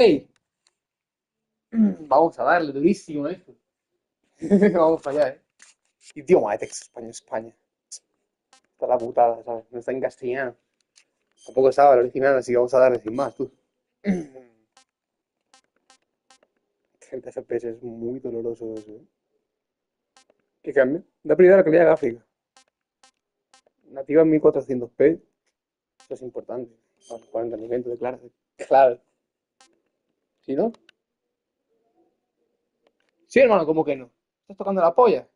¡Ey! Vamos a darle durísimo a esto. Vamos para allá, ¿eh? Idioma de texto, España, España. Está la putada, ¿sabes? No está en castellano. Tampoco estaba el original, así que vamos a darle sin más, tú. 30 FPS es muy doloroso eso, ¿eh? ¿Qué cambio? Da prioridad a la calidad gráfica. Nativa en 1400p. Eso es importante. Para jugar en rendimiento de claro. Claro. ¿Sí, no? Sí, hermano, ¿cómo que no? ¿Estás tocando la polla?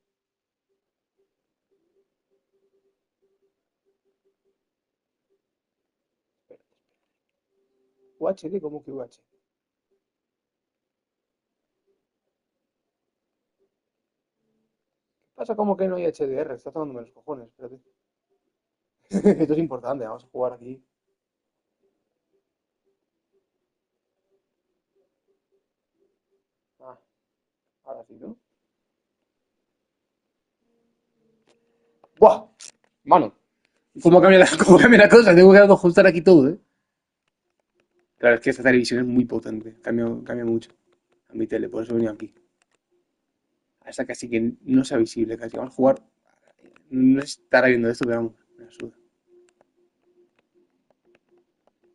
UHD, ¿cómo que UHD? ¿Qué pasa? ¿Cómo que no hay HDR? Estás tomándome los cojones, espérate. Esto es importante, vamos a jugar aquí. Ah, ahora sí, ¿no? ¡Buah! Mano, cómo cambia la cosa? Tengo que ajustar aquí todo, ¿eh? Claro, es que esta televisión es muy potente. Cambia mucho a mi tele, por eso he venido aquí. Hasta casi que no sea visible, casi. Vamos a jugar. No estará viendo esto, pero vamos, me asuda.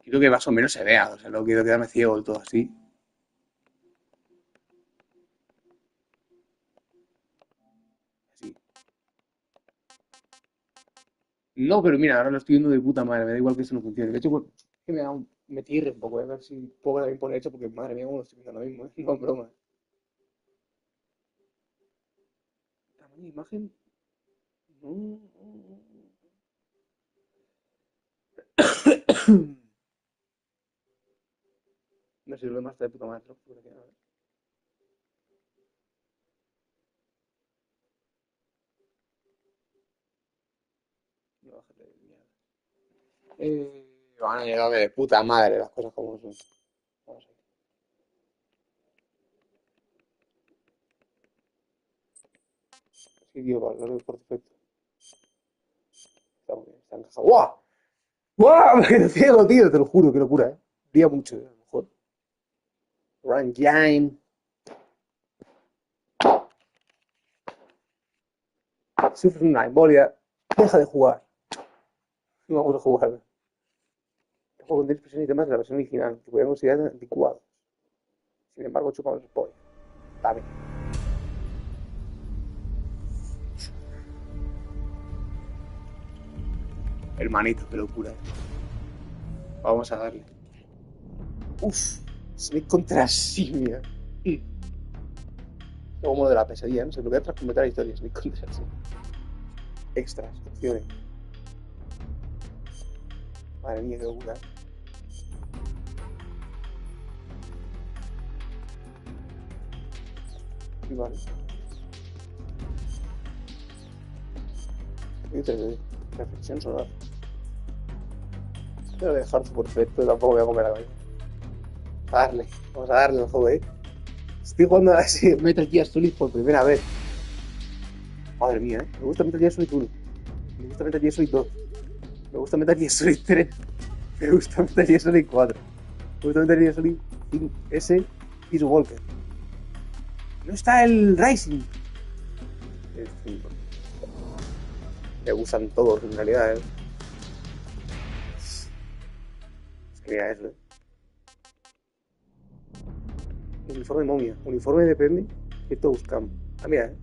Quiero que más o menos se vea, o sea, no quiero quedarme ciego del todo así. Así. No, pero mira, ahora lo estoy viendo de puta madre, me da igual que eso no funcione. De hecho, bueno, es que me tierre un poco, a ver si puedo también poner hecho, porque madre mía, cómo lo estoy viendo ahora mismo, ¿eh? No, es broma. Tamaño de imagen. No, me sirve más de puta madre. A ver, no, bájate de mierda. Van a llegar de puta madre las cosas como son. Vamos a ver. Sí, tío, para hablar por defecto. Está muy bien, está encajado. ¡Guau! ¡Guau! Me quedé ciego, tío, te lo juro, qué locura, ¿eh? Día mucho, a lo mejor. Run game. Sufres una embolia. Deja de jugar. No vamos a jugar. El juego contiene expresiones y temas de la versión original, que podrían considerar anticuados. Sin embargo, chupamos el pollo. Dame. Hermanito, qué locura, ¿eh? Vamos a darle. Uf, Snake contra Simia. Como de la pesadilla, ¿no? Se bloquea tras completar la historia. Snake contra Simia. Extras, opciones. Madre mía, qué locura. Y vale. Reflexión sonora. Voy a dejar su perfecto, tampoco voy a comer a la a darle, vamos a darle al juego, ¿eh? Estoy jugando a ese Metal Gear Solid por primera vez. Madre mía, ¿eh? Me gusta Metal Gear Solid 1. Me gusta Metal Gear Solid 2. Me gusta Metal Gear Solid 3. Me gusta Metal Gear Solid 4. Me gusta Metal Gear Solid S y su Walker. No está el Rising. Me gustan todos en realidad, ¿eh? Es que mira eso, ¿eh? Uniforme momia. Uniforme depende. Esto buscamos. Ah, mira, ¿eh?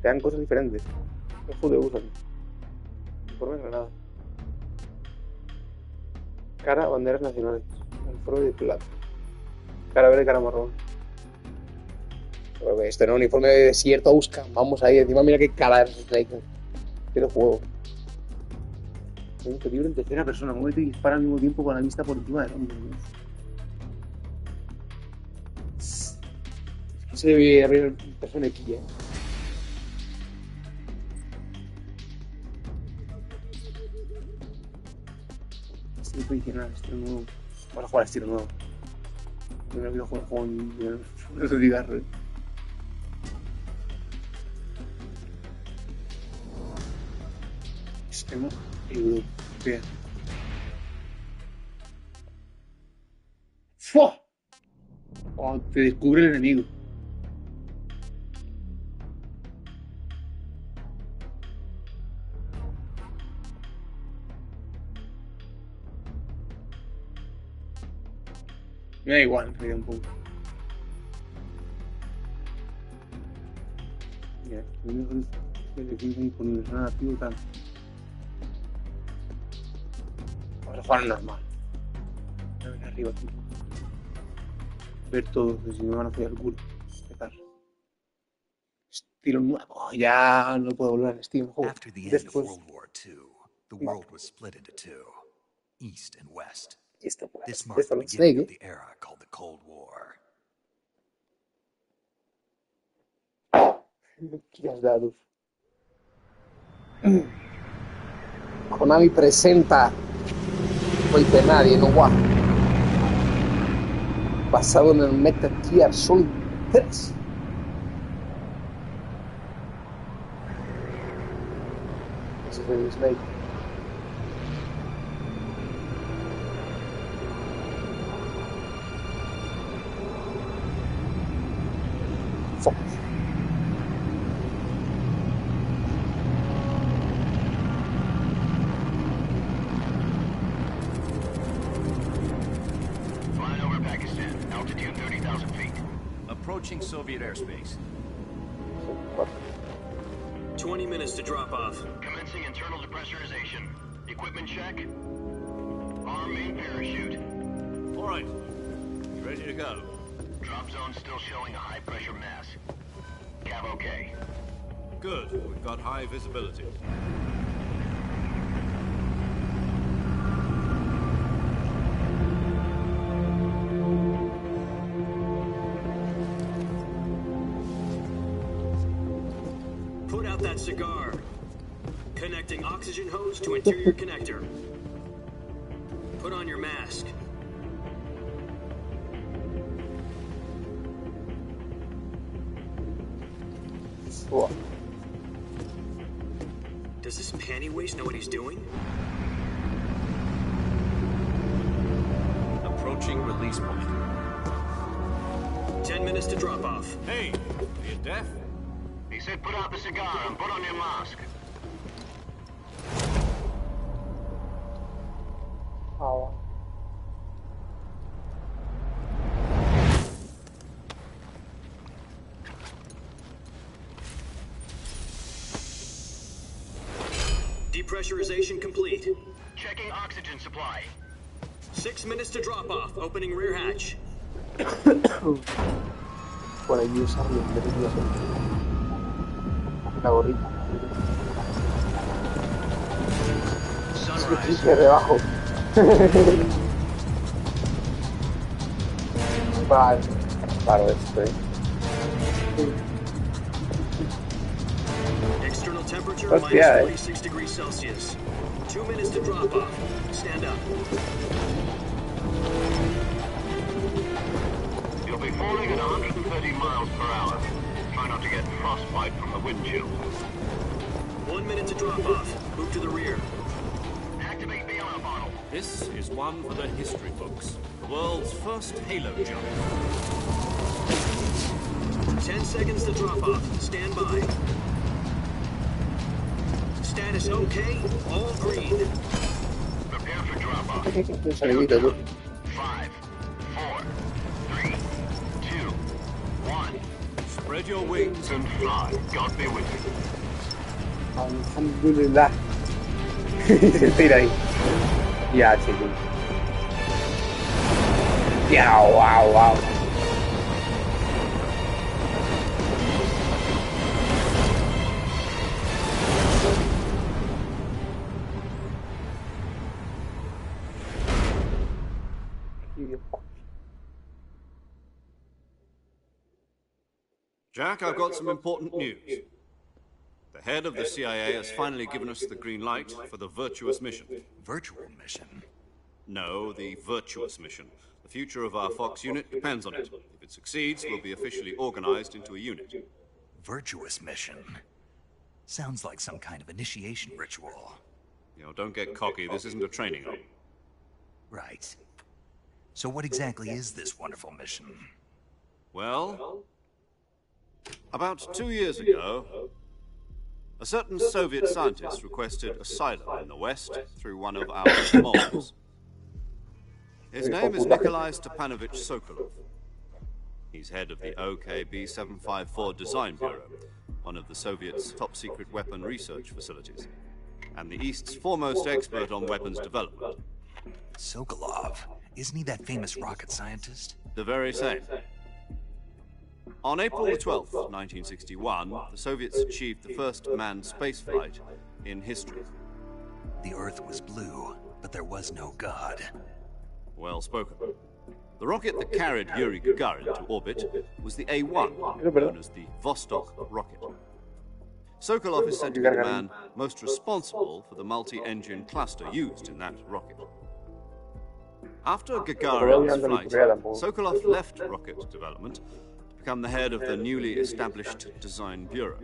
Te dan cosas diferentes. Ojo de usan. Uniforme granada. Cara, banderas nacionales. Uniforme de plata. Cara verde, cara marrón. Esto no, uniforme de desierto, busca. Vamos ahí, encima mira qué cara es Snake. Quiero juego. Un peligro en tercera persona. Muévete y dispara al mismo tiempo con la vista por encima del hombre. Se debe abrir persona aquí, ¿eh? Estilo tradicional, estilo nuevo. Vamos a jugar estilo nuevo. Primero quiero jugar con el cigarro, ¿eh? Extremo europeo. ¡Fua! Cuando te descubre el enemigo. Me da igual, me da un poco. Mira, lo único es que tiene disponible nada activo tal. Vamos a jugar normal. Voy a venir arriba aquí. Ver todo, que si me van a hacer el culo. ¿Qué tal? Estilo nuevo. Ya no puedo volver al Steam. Joder. After the end of Después. World War II, the world was split into two, East and West. Esto pues. This marked the Solid beginning Snake, of the era called the Cold War. ¿Qué has dado? Konami presenta Hoy de nadie, no guapo. Basado en el Metal Gear Solid 3. Ese es el Snake. Fuck. Flying over Pakistan, altitude 30,000 feet. Approaching Soviet airspace. 20 minutes to drop off. Commencing internal depressurization. Equipment check. Arm main parachute. All right. Ready to go. Drop zone still showing a high pressure mass. Cav okay. Good. We've got high visibility. Put out that cigar. Connecting oxygen hose to interior connector. Put on your mask. Wow. Does this panty waste know what he's doing? Approaching release point. 10 minutes to drop off. Hey, are you deaf? He said put out the cigar and put on your mask. Wow. Depressurization complete. Checking oxygen supply. 6 minutes to drop off. Opening rear hatch. Por allí usarlo en vez de hacer la gorrita. Sunrise. De debajo. Vale. Claro, esto, External temperature Hostia, minus 46 degrees Celsius. 2 minutes to drop off. Stand up. You'll be falling at 130 miles per hour. Try not to get frostbite from the wind chill. 1 minute to drop off. Move to the rear. Activate the air bottle. This is one for the history books. The world's first halo jump. 10 seconds to drop off. Stand by. Status okay. All green. Prepare for drop off. Un salidito, tú. 5, 4, 3, 2, 1. Spread your wings And fly. God be with you. Alhamdulillah. Se tira ahí. Ya, chico. Ya, wow, wow. Jack, I've got some important news. The head of the CIA has finally given us the green light for the virtuous mission. Virtual mission? No, the virtuous mission. The future of our Fox unit depends on it. If it succeeds, we'll be officially organized into a unit. Virtuous mission? Sounds like some kind of initiation ritual. You know, don't get cocky. This isn't a training op. Right. So what exactly is this wonderful mission? Well, about 2 years ago, a certain Soviet scientist requested asylum in the West through one of our moles. His name is Nikolai Stepanovich Sokolov. He's head of the OKB 754 Design Bureau, one of the Soviets' top-secret weapon research facilities, and the East's foremost expert on weapons development. Sokolov? Isn't he that famous rocket scientist? The very same. On April the 12th, 1961, the Soviets achieved the first manned spaceflight in history. The Earth was blue, but there was no God. Well spoken. The rocket that carried Yuri Gagarin to orbit was the A-1, known as the Vostok rocket. Sokolov is said to be the man most responsible for the multi-engine cluster used in that rocket. After Gagarin's flight, Sokolov left rocket development to become the head of the newly established Design Bureau.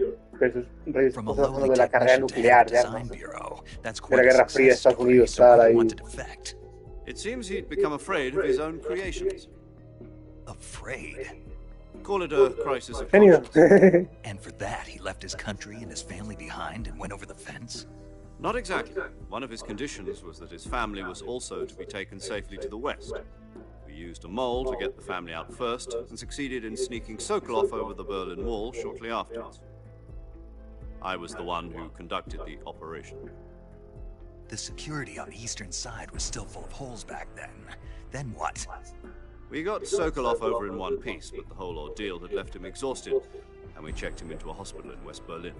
From a lowly technician to head of Design Bureau, that's quite a success story, so why do you want to defect? It seems he'd become afraid of his own creations. Afraid? Call it a crisis of conscience. And for that, he left his country and his family behind and went over the fence? Not exactly. One of his conditions was that his family was also to be taken safely to the West. We used a mole to get the family out first and succeeded in sneaking Sokolov over the Berlin Wall shortly afterwards. I was the one who conducted the operation. The security on the eastern side was still full of holes back then. Then what? We got Sokolov over in one piece, but the whole ordeal had left him exhausted, and we checked him into a hospital in West Berlin.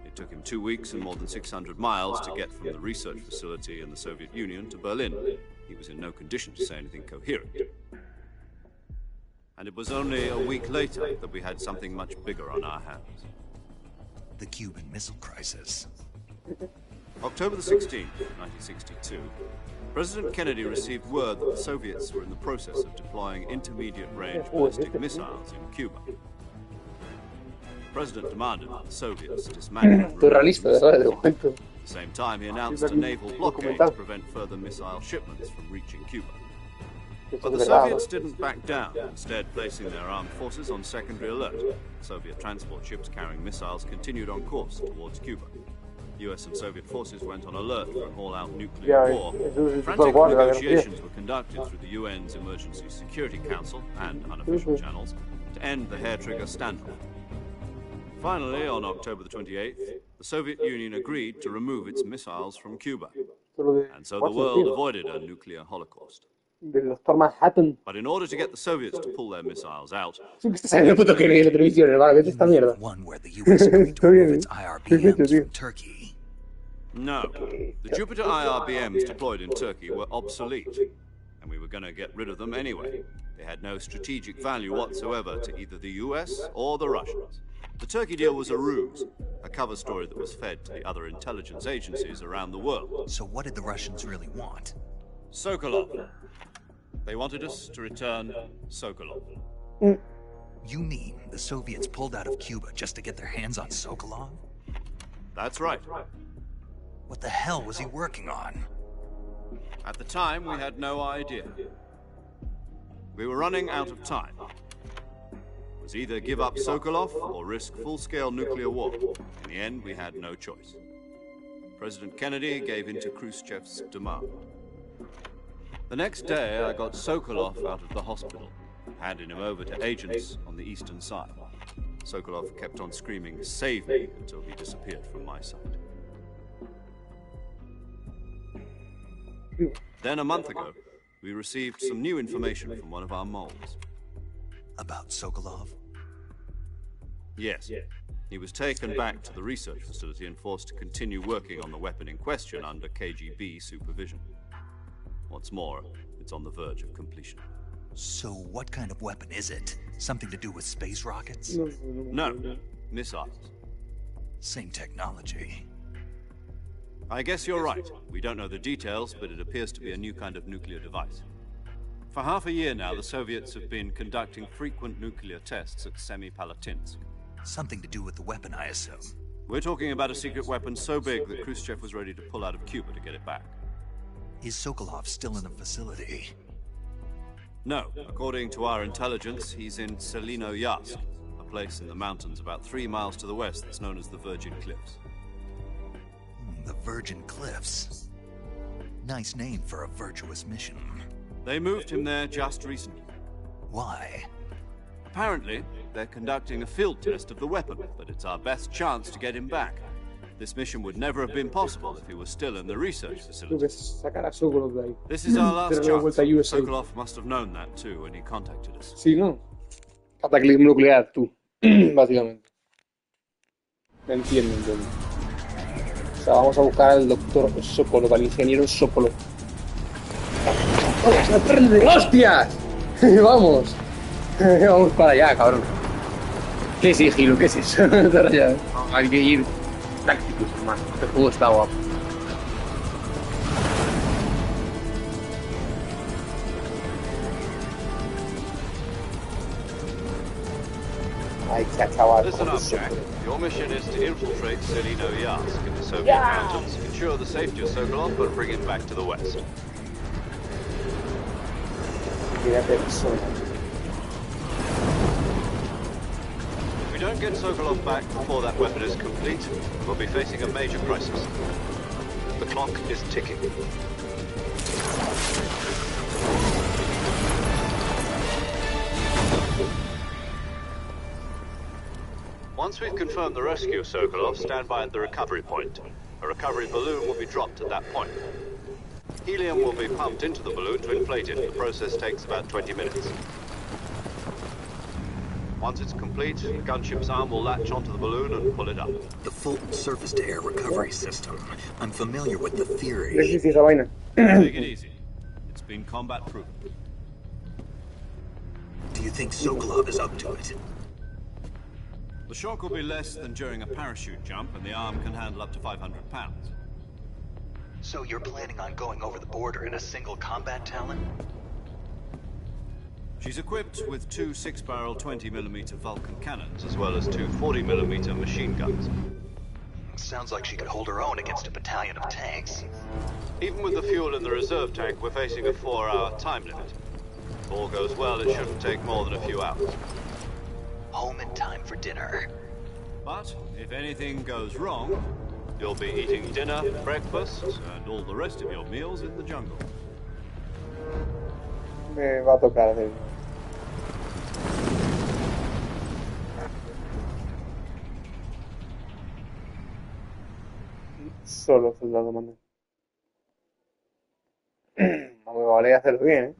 It took him 2 weeks and more than 600 miles to get from the research facility in the Soviet Union to Berlin. He was in no condition to say anything coherent. And it was only a week later that we had something much bigger on our hands. The Cuban Missile Crisis. October the 16th, 1962, President Kennedy received word that the Soviets were in the process of deploying intermediate-range ballistic missiles in Cuba. The President demanded that the Soviets dismantle the missiles. At the same time, he announced a naval blockade to prevent further missile shipments from reaching Cuba. But the Soviets didn't back down, instead placing their armed forces on secondary alert. Soviet transport ships carrying missiles continued on course towards Cuba. US and Soviet forces went on alert for an all-out nuclear war. Frantic negotiations were conducted through the UN's Emergency Security Council and unofficial channels to end the hair-trigger standoff. Finally, on October the 28th, the Soviet Union agreed to remove its missiles from Cuba. And so the world avoided a nuclear holocaust. But in order to get the Soviets to pull their missiles out, One where the US agreed to remove its IRBMs from Turkey. no, the Jupiter IRBMs deployed in Turkey were obsolete, and we were going to get rid of them anyway. They had no strategic value whatsoever to either the US or the Russians. The Turkey deal was a ruse, a cover story that was fed to the other intelligence agencies around the world. So what did the Russians really want? Sokolov. They wanted us to return Sokolov. You mean the Soviets pulled out of Cuba just to get their hands on Sokolov? That's right. What the hell was he working on? At the time, we had no idea. We were running out of time. It was either give up Sokolov or risk full-scale nuclear war. In the end, we had no choice. President Kennedy gave in to Khrushchev's demand. The next day, I got Sokolov out of the hospital, handing him over to agents on the eastern side. Sokolov kept on screaming, "Save me," until he disappeared from my sight. Then, a month ago, we received some new information from one of our moles. About Sokolov? Yes. He was taken back to the research facility and forced to continue working on the weapon in question under KGB supervision. What's more, it's on the verge of completion. So what kind of weapon is it? Something to do with space rockets? No, missiles. Same technology. I guess you're right. We don't know the details, but it appears to be a new kind of nuclear device. For half a year now, the Soviets have been conducting frequent nuclear tests at Semipalatinsk. Something to do with the weapon, I assume. We're talking about a secret weapon so big that Khrushchev was ready to pull out of Cuba to get it back. Is Sokolov still in the facility? No. According to our intelligence, he's in Selino Yask, a place in the mountains about 3 miles to the west that's known as the Virgin Cliffs. The Virgin Cliffs. Nice name for a virtuous mission. They moved him there just recently. Why? Apparently, they're conducting a field test of the weapon, but it's our best chance to get him back. This mission would never have been possible if he was still in the research facility. This is our last chance. Sokolov must have known that too when he contacted us. Sí, ¿no? Cataclismo nuclear, tú. Básicamente. Entiendo. O sea, vamos a buscar al doctor Sokolov, al ingeniero Sokolov. ¡Hostias! ¡Vamos! Vamos para allá, cabrón. ¿Qué sigilo? ¿Qué es eso? No, hay que ir tácticos, hermano. Este juego está guapo. Ay, chaval. Listen up, Jack. Your mission is to infiltrate Selino Yask in the Soviet mountains, ensure the safety of Sokolov, and bring him back to the west. If we don't get Sokolov back before that weapon is complete, we'll be facing a major crisis. The clock is ticking. Once we've confirmed the rescue of Sokolov, stand by at the recovery point. A recovery balloon will be dropped at that point. Helium will be pumped into the balloon to inflate it. The process takes about 20 minutes. Once it's complete, the gunship's arm will latch onto the balloon and pull it up. The Fulton surface-to-air recovery system. I'm familiar with the theory. Take it easy. It's been combat-proven. Do you think Sokolov is up to it? The shock will be less than during a parachute jump, and the arm can handle up to 500 pounds. So you're planning on going over the border in a single combat Talon? She's equipped with 2 6-barrel 20mm Vulcan cannons, as well as 2 40mm machine guns. Sounds like she could hold her own against a battalion of tanks. Even with the fuel in the reserve tank, we're facing a 4-hour time limit. If all goes well, it shouldn't take more than a few hours. Home in time for dinner. But if anything goes wrong, you'll be eating dinner, breakfast, and all the rest of your meals in the jungle. Me va a tocar de... Solo soldado manda. No me vale hacerlo bien, ¿eh?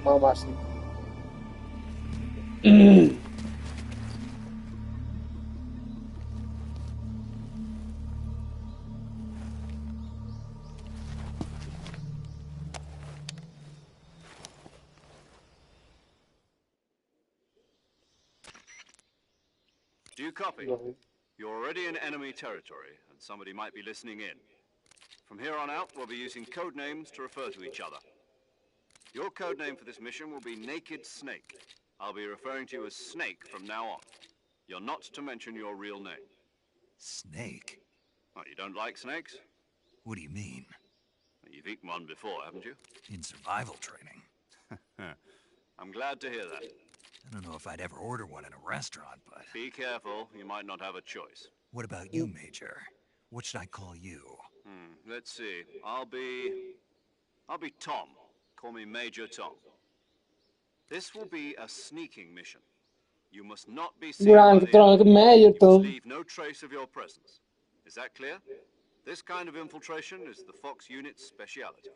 Mamacita. Do you copy? You're already in enemy territory, and somebody might be listening in. From here on out, we'll be using code names to refer to each other. Your code name for this mission will be Naked Snake. I'll be referring to you as Snake from now on. You're not to mention your real name. Snake? Oh, you don't like snakes? What do you mean? You've eaten one before, haven't you? In survival training. I'm glad to hear that. I don't know if I'd ever order one in a restaurant, but... Be careful, you might not have a choice. What about you, Major? What should I call you? Let's see. I'll be I'll be Tom. Call me Major Tom. This will be a sneaking mission. You must not be seen by the enemy. You must leave no trace of your presence. Is that clear? This kind of infiltration is the Fox unit's speciality.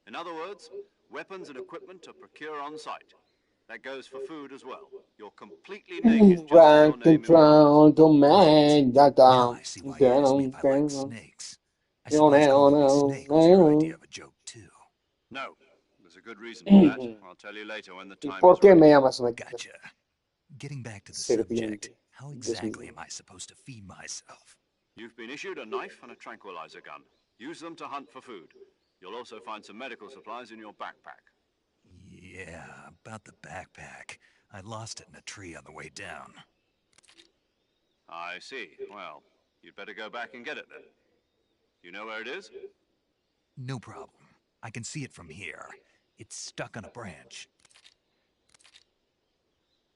In other words, weapons and equipment are procured on site. That goes for food as well. You're completely naked, just as your name implies. Now I see why you asked me if I like snakes. I suppose calling me Snake was your idea of a joke, too. No, there's a good reason for that. I'll tell you later when the time ¿Por is qué right. me llamas Snake? Gotcha. Getting back to the Serpiente. subject, how exactly am I supposed to feed myself? You've been issued a knife and a tranquilizer gun. Use them to hunt for food. You'll also find some medical supplies in your backpack. Yeah, about the backpack. I lost it in a tree on the way down. I see. Well, you'd better go back and get it then. You know where it is? No problem. I can see it from here. It's stuck on a branch.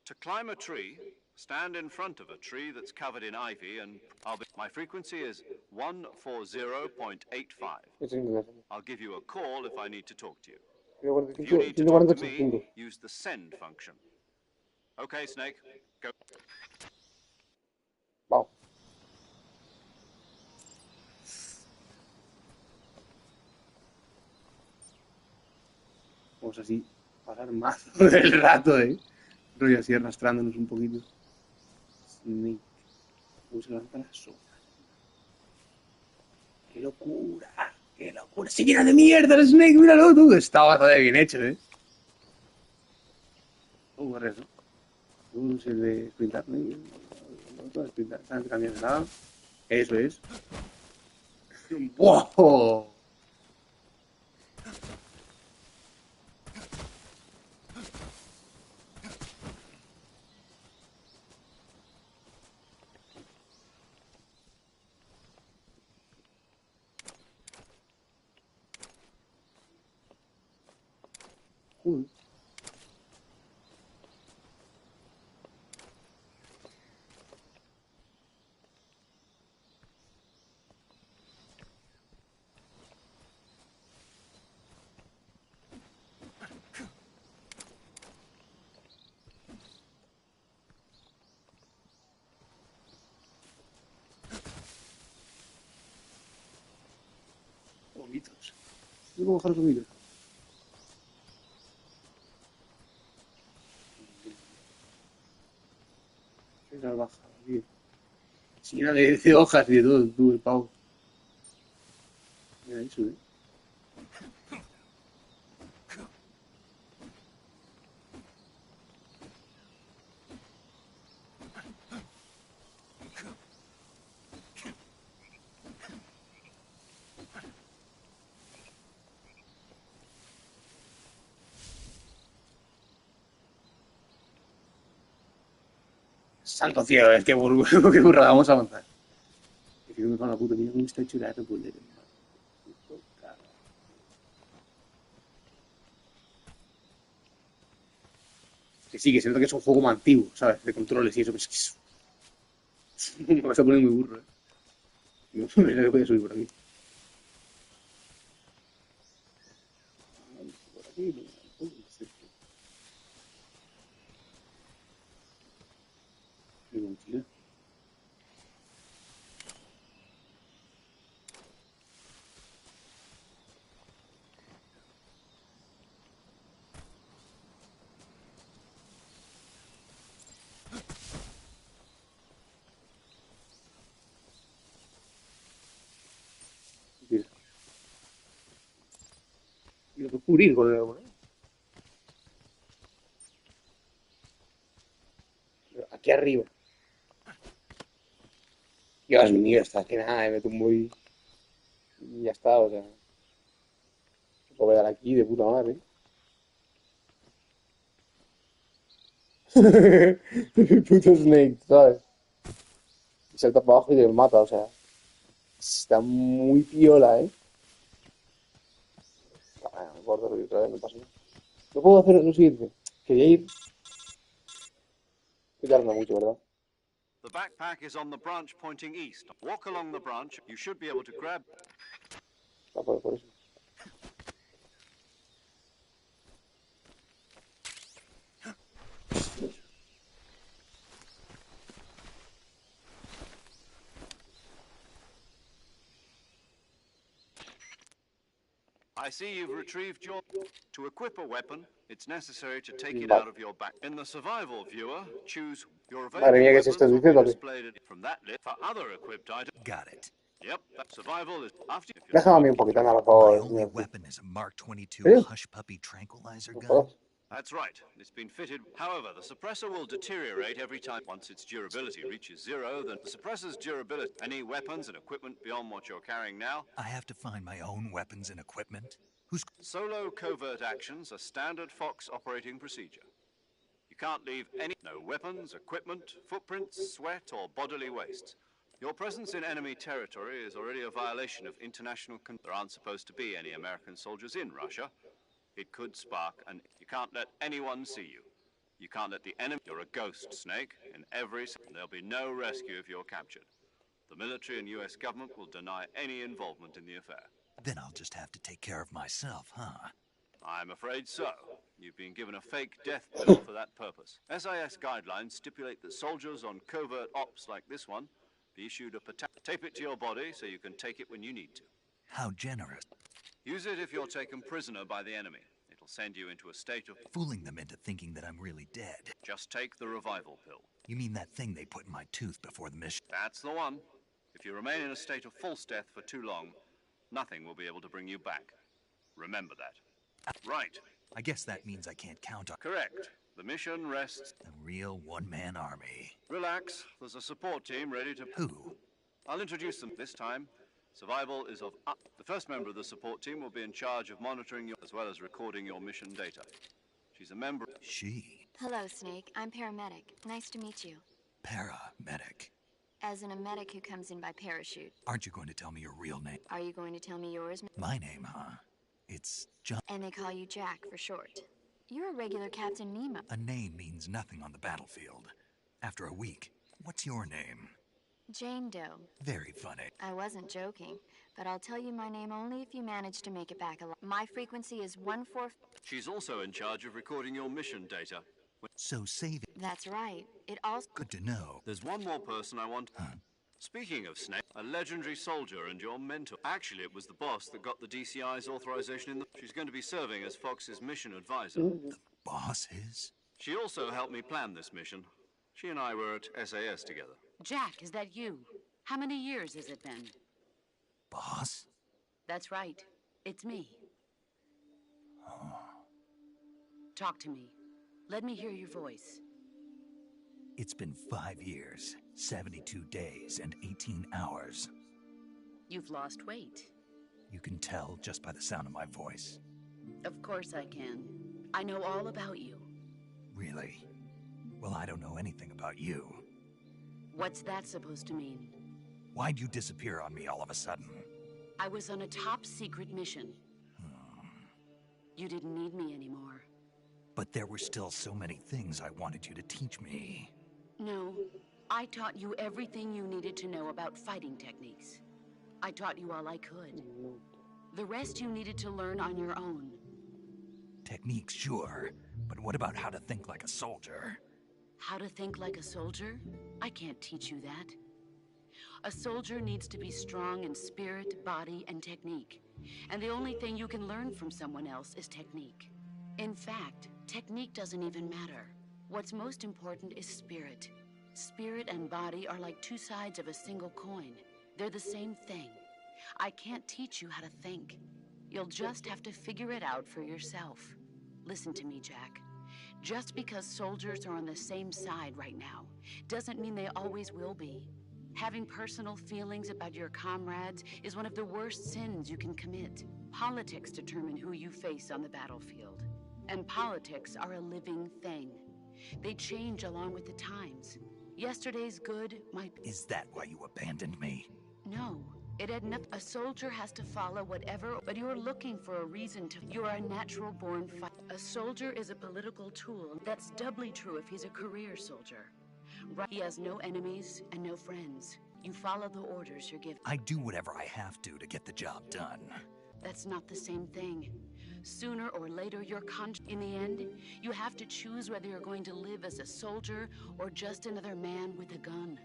To climb a tree, stand in front of a tree that's covered in ivy and my frequency is 140.85. I'll give you a call if I need to talk to you. If you need to talk to me, use the send function. Okay, Snake, go. Wow. Vamos así pasar más del rato, rollo así arrastrándonos un poquito. Snake. Vamos a levantar la sopa. ¡Qué locura! ¡Qué locura! ¡Se llena de mierda el Snake! ¡Míralo tú! Está bastante bien hecho, ¿Cómo es eso? No sé de sprintar, ¿no? No sprintar, ¿sabes? Cambiar de lado. Eso es. ¡Wow! Bonitos. ¿Cómo bajar los bonitos? Las bajas, tío. Se llena de hojas y de todo, tú, el pavo. Mira eso, Santo cielo, es que qué burrada, vamos a avanzar. Es que me cago en la puta, mira cómo está hecho el árbol, Que sí, que se nota que es un juego más antiguo, ¿sabes? De controles y eso, pero es que me vas a poner muy burro, No sé que puede subir por aquí. Por aquí, mochila. Y lo que cubrir con el árbol, Aquí arriba. Dios mío, está que nada, me tumbo y ya está, o sea. Puedo quedar aquí de puta madre. El puto Snake, ¿sabes? Y salta para abajo y te mata, o sea. Está muy piola, No importa, otra vez no pasa nada. No puedo hacer lo siguiente. Quería ir. Estoy tardando mucho, ¿verdad? The backpack is on the branch pointing east. Walk along the branch. You should be able to grab. Por eso. I see you've retrieved your... To equip a weapon, it's necessary to take it out of your back. In the survival viewer, choose your available Madre mía, ¿qué es weapons esto? will be Diciéndote. displayed from that list for other equipped items. Got it. Yep, that survival is after... Déjame a mí un poquito, anda, por My favor, only señor. weapon is a Mark 22 ¿Serio? Hush Puppy tranquilizer ¿No gun. puedo? That's right. It's been fitted. However, the suppressor will deteriorate every time. Once its durability reaches 0, then the suppressor's durability... Any weapons and equipment beyond what you're carrying now... I have to find my own weapons and equipment? Who's... Solo covert actions are standard Fox operating procedure. You can't leave any... No weapons, equipment, footprints, sweat, or bodily wastes. Your presence in enemy territory is already a violation of international... There aren't supposed to be any American soldiers in Russia. It could spark, and you can't let anyone see you. You can't let the enemy... You're a ghost, Snake. In every... There'll be no rescue if you're captured. The military and US government will deny any involvement in the affair. Then I'll just have to take care of myself, huh? I'm afraid so. You've been given a fake death bill for that purpose. SIS guidelines stipulate that soldiers on covert ops like this one be issued a tape it to your body so you can take it when you need to. How generous. Use it if you're taken prisoner by the enemy. It'll send you into a state of... Fooling them into thinking that I'm really dead. Just take the revival pill. You mean that thing they put in my tooth before the mission? That's the one. If you remain in a state of false death for too long, nothing will be able to bring you back. Remember that. Right. I guess that means I can't count on... Correct. The mission rests... A real one-man army. Relax. There's a support team ready to... Who? I'll introduce them this time. Survival is of... The first member of the support team will be in charge of monitoring you as well as recording your mission data. She's a member... She? Hello, Snake. I'm paramedic. Nice to meet you. Paramedic. As in a medic who comes in by parachute. Aren't you going to tell me your real name? Are you going to tell me yours? My name, huh? It's John. And they call you Jack for short. You're a regular Captain Nemo. A name means nothing on the battlefield. After a week, what's your name? Jane Doe. Very funny. I wasn't joking, but I'll tell you my name only if you manage to make it back alive. My frequency is 1-4... She's also in charge of recording your mission data. So save it. That's right. It also... Good to know. There's one more person I want... Huh? Speaking of Snake, a legendary soldier and your mentor. Actually, it was the boss that got the DCI's authorization in the... She's going to be serving as Fox's mission advisor. The boss is? She also helped me plan this mission. She and I were at SAS together. Jack, is that you? How many years has it been? Boss? That's right. It's me. Oh. Talk to me. Let me hear your voice. It's been 5 years, 72 days, and 18 hours. You've lost weight. You can tell just by the sound of my voice. Of course I can. I know all about you. Really? Well, I don't know anything about you. What's that supposed to mean? Why'd you disappear on me all of a sudden? I was on a top-secret mission. You didn't need me anymore. But there were still so many things I wanted you to teach me. No, I taught you everything you needed to know about fighting techniques. I taught you all I could. The rest you needed to learn on your own. Techniques, sure. But what about how to think like a soldier? How to think like a soldier? I can't teach you that. A soldier needs to be strong in spirit, body, and technique. And the only thing you can learn from someone else is technique. In fact, technique doesn't even matter. What's most important is spirit. Spirit and body are like two sides of a single coin. They're the same thing. I can't teach you how to think. You'll just have to figure it out for yourself. Listen to me, Jack. Just because soldiers are on the same side right now doesn't mean they always will be. Having personal feelings about your comrades is one of the worst sins you can commit. Politics determine who you face on the battlefield. And politics are a living thing. They change along with the times. Yesterday's good might... Is that why you abandoned me? No. It had nothing. A soldier has to follow whatever, but you're looking for a reason to. You're a natural-born fighter. A soldier is a political tool. That's doubly true if he's a career soldier. Right? He has no enemies and no friends. You follow the orders you're given. I do whatever I have to get the job done. That's not the same thing. Sooner or later, you're in the end, you have to choose whether you're going to live as a soldier or just another man with a gun.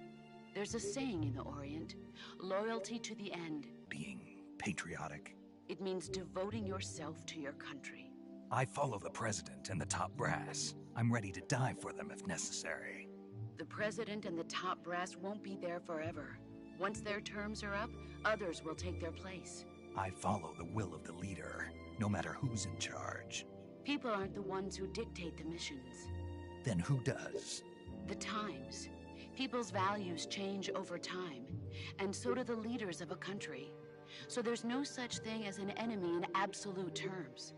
There's a saying in the Orient, loyalty to the end. Being patriotic? It means devoting yourself to your country. I follow the president and the top brass. I'm ready to die for them if necessary. The president and the top brass won't be there forever. Once their terms are up, others will take their place. I follow the will of the leader, no matter who's in charge. People aren't the ones who dictate the missions. Then who does? The times. People's values change over time, and so do the leaders of a country. So there's no such thing as an enemy in absolute terms.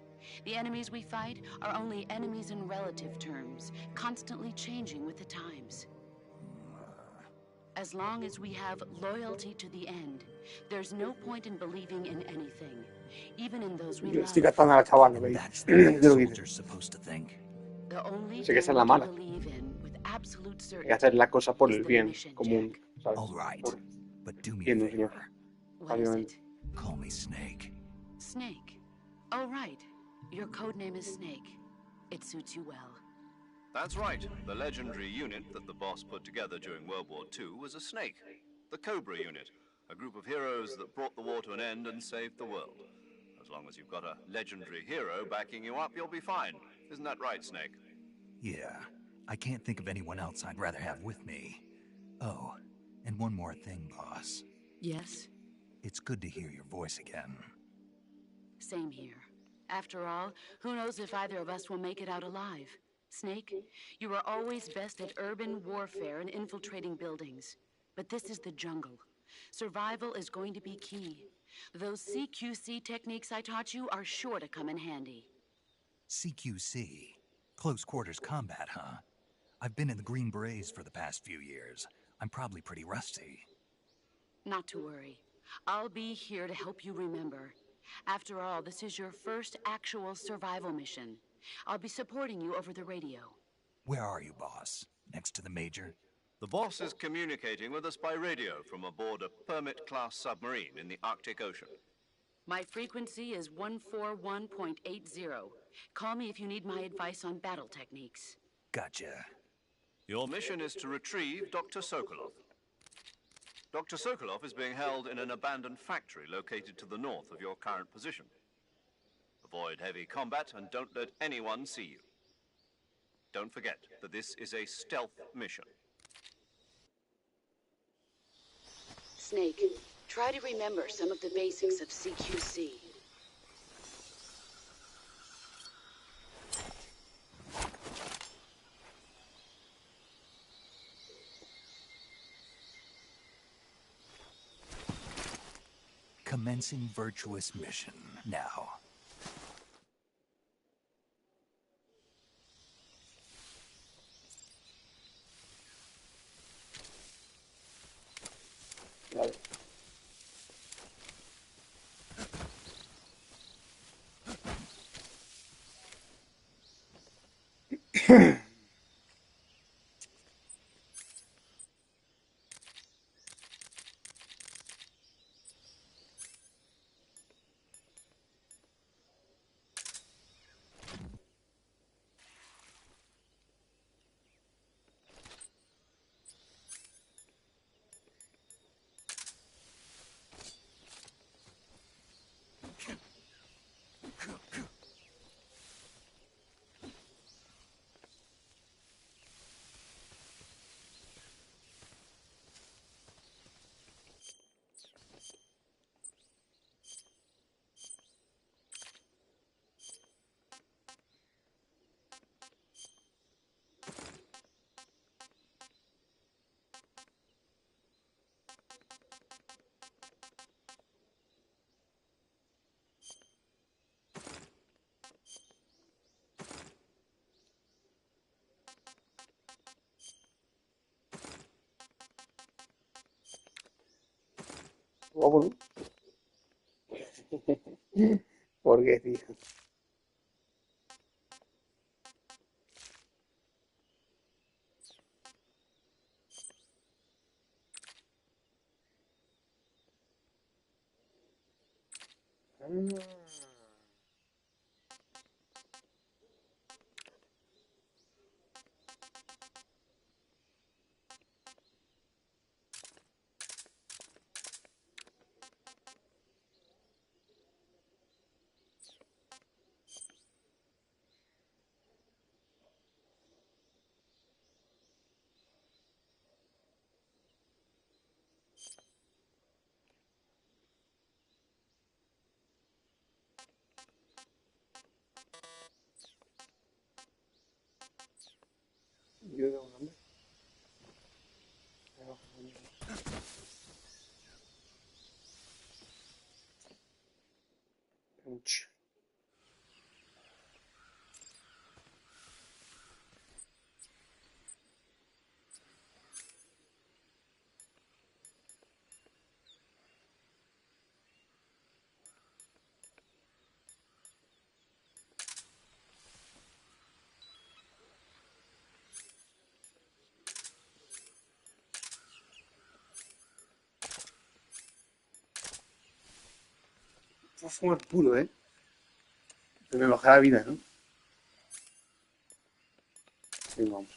The enemies we fight are only enemies in relative terms, constantly changing with the times. As long as we have loyalty to the end, there's no point in believing in anything, even in those we love. Estoy cazando a la chaval, ¿no veis? That's the way the soldier's supposed to think. The only Sé que thing esa es la we mala. can believe in with absolute Hay que certainty hacer la cosa por is el the bien mission, común, Jack. ¿sabes? All right, Por- but do me a Entiendo, señor. favor. What is it? Call me Snake. Snake. Oh, right. Your code name is Snake. It suits you well. That's right. The legendary unit that the boss put together during World War II was a snake. The Cobra unit, a group of heroes that brought the war to an end and saved the world. As long as you've got a legendary hero backing you up, you'll be fine. Isn't that right, Snake? Yeah, I can't think of anyone else I'd rather have with me. Oh, and one more thing, boss. Yes? It's good to hear your voice again. Same here. After all, who knows if either of us will make it out alive? Snake, you are always best at urban warfare and infiltrating buildings. But this is the jungle. Survival is going to be key. Those CQC techniques I taught you are sure to come in handy. CQC? Close quarters combat, huh? I've been in the Green Berets for the past few years. I'm probably pretty rusty. Not to worry. I'll be here to help you remember. After all, this is your first actual survival mission. I'll be supporting you over the radio. Where are you, boss? Next to the Major? The boss is communicating with us by radio from aboard a Permit-class submarine in the Arctic Ocean. My frequency is 141.80. Call me if you need my advice on battle techniques. Gotcha. Your mission is to retrieve Dr. Sokolov. Dr. Sokolov is being held in an abandoned factory located to the north of your current position. Avoid heavy combat and don't let anyone see you. Don't forget that this is a stealth mission. Snake, try to remember some of the basics of CQC. Commencing virtuous mission now. Vale. Vámonos. ¿Por qué, tío? yo tengo un hambre. Mucho. Voy a fumar puro, ¿eh? Pero me baja la vida, ¿no? Sí, vamos.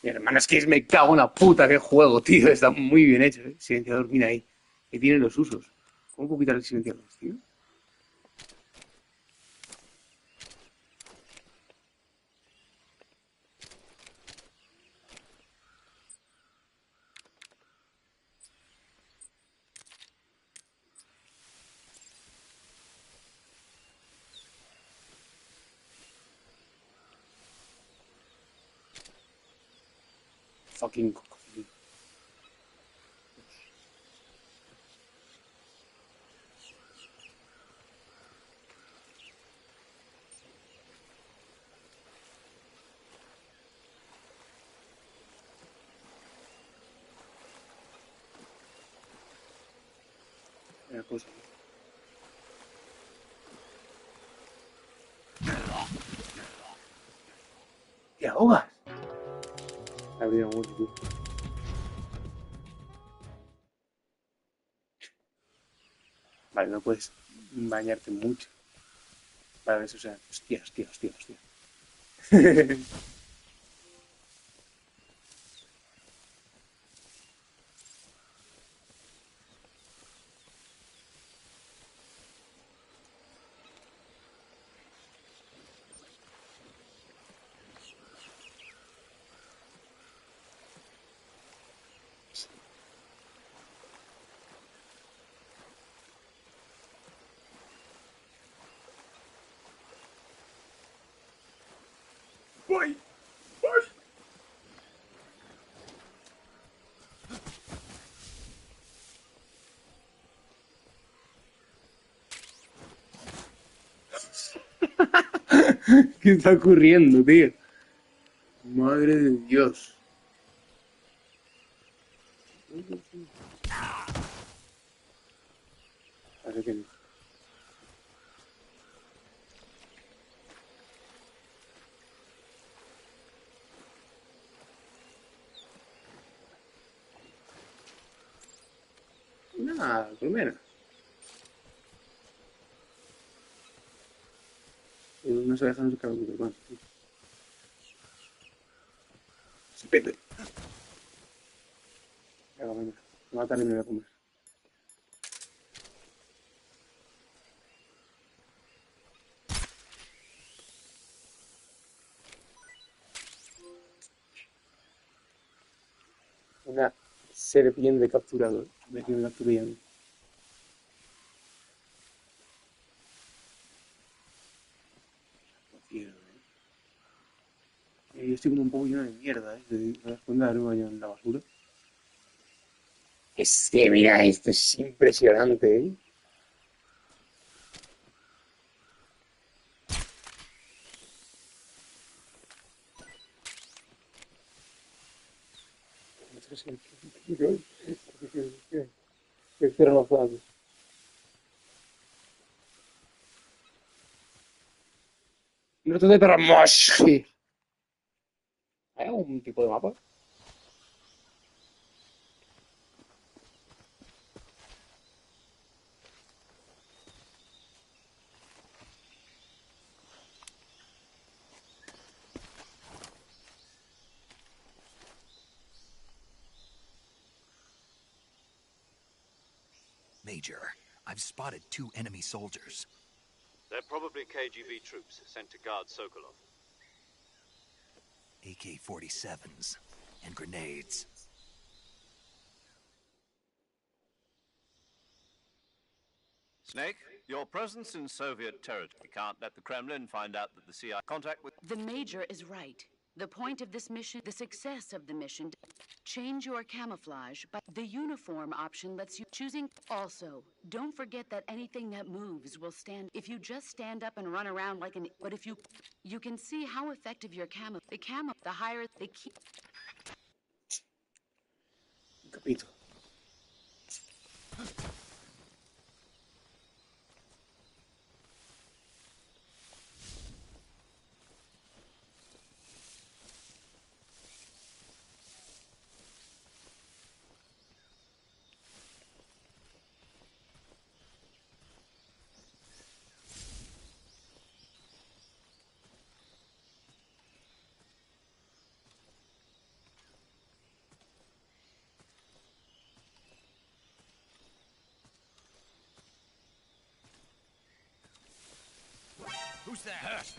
Mi hermano, es que me cago en la puta, qué juego, tío. Está muy bien hecho, ¿eh? Silenciador, mira ahí. Y tiene los usos. ¿Cómo puedo quitar el silenciador, tío? Fucking coco, tío. Mira, cosa. ¿Te ahogas? La vida muerto, tío. Vale, no puedes bañarte mucho. Vale, eso, o sea, hostia. ¡Voy! ¿Qué está ocurriendo, tío? Madre de Dios. Parece que no. Nada, colmena. No se deja, no se caga mucho más. Se pete. Venga, venga. Me va a matar y me voy a comer. Una serpiente capturador. Me que me capturé a mí. Yo estoy como un poco lleno de mierda, ¿eh? ¿Te das cuenta de haberme bañado en la basura? Es que mira, esto es impresionante, ¿eh? Que cierran los datos. No te tramos. ¿Hay algún tipo de mapa? Major, I've spotted 2 enemy soldiers. They're probably KGB troops sent to guard Sokolov. AK-47s and grenades. Snake, your presence in Soviet territory can't let the Kremlin find out that the CIA contact with... The Major is right. The point of this mission, the success of the mission, change your camouflage, but the uniform option lets you choosing. Also, don't forget that anything that moves will stand. If you just stand up and run around like an, but if you can see how effective your the higher the key. Capito. Who's that?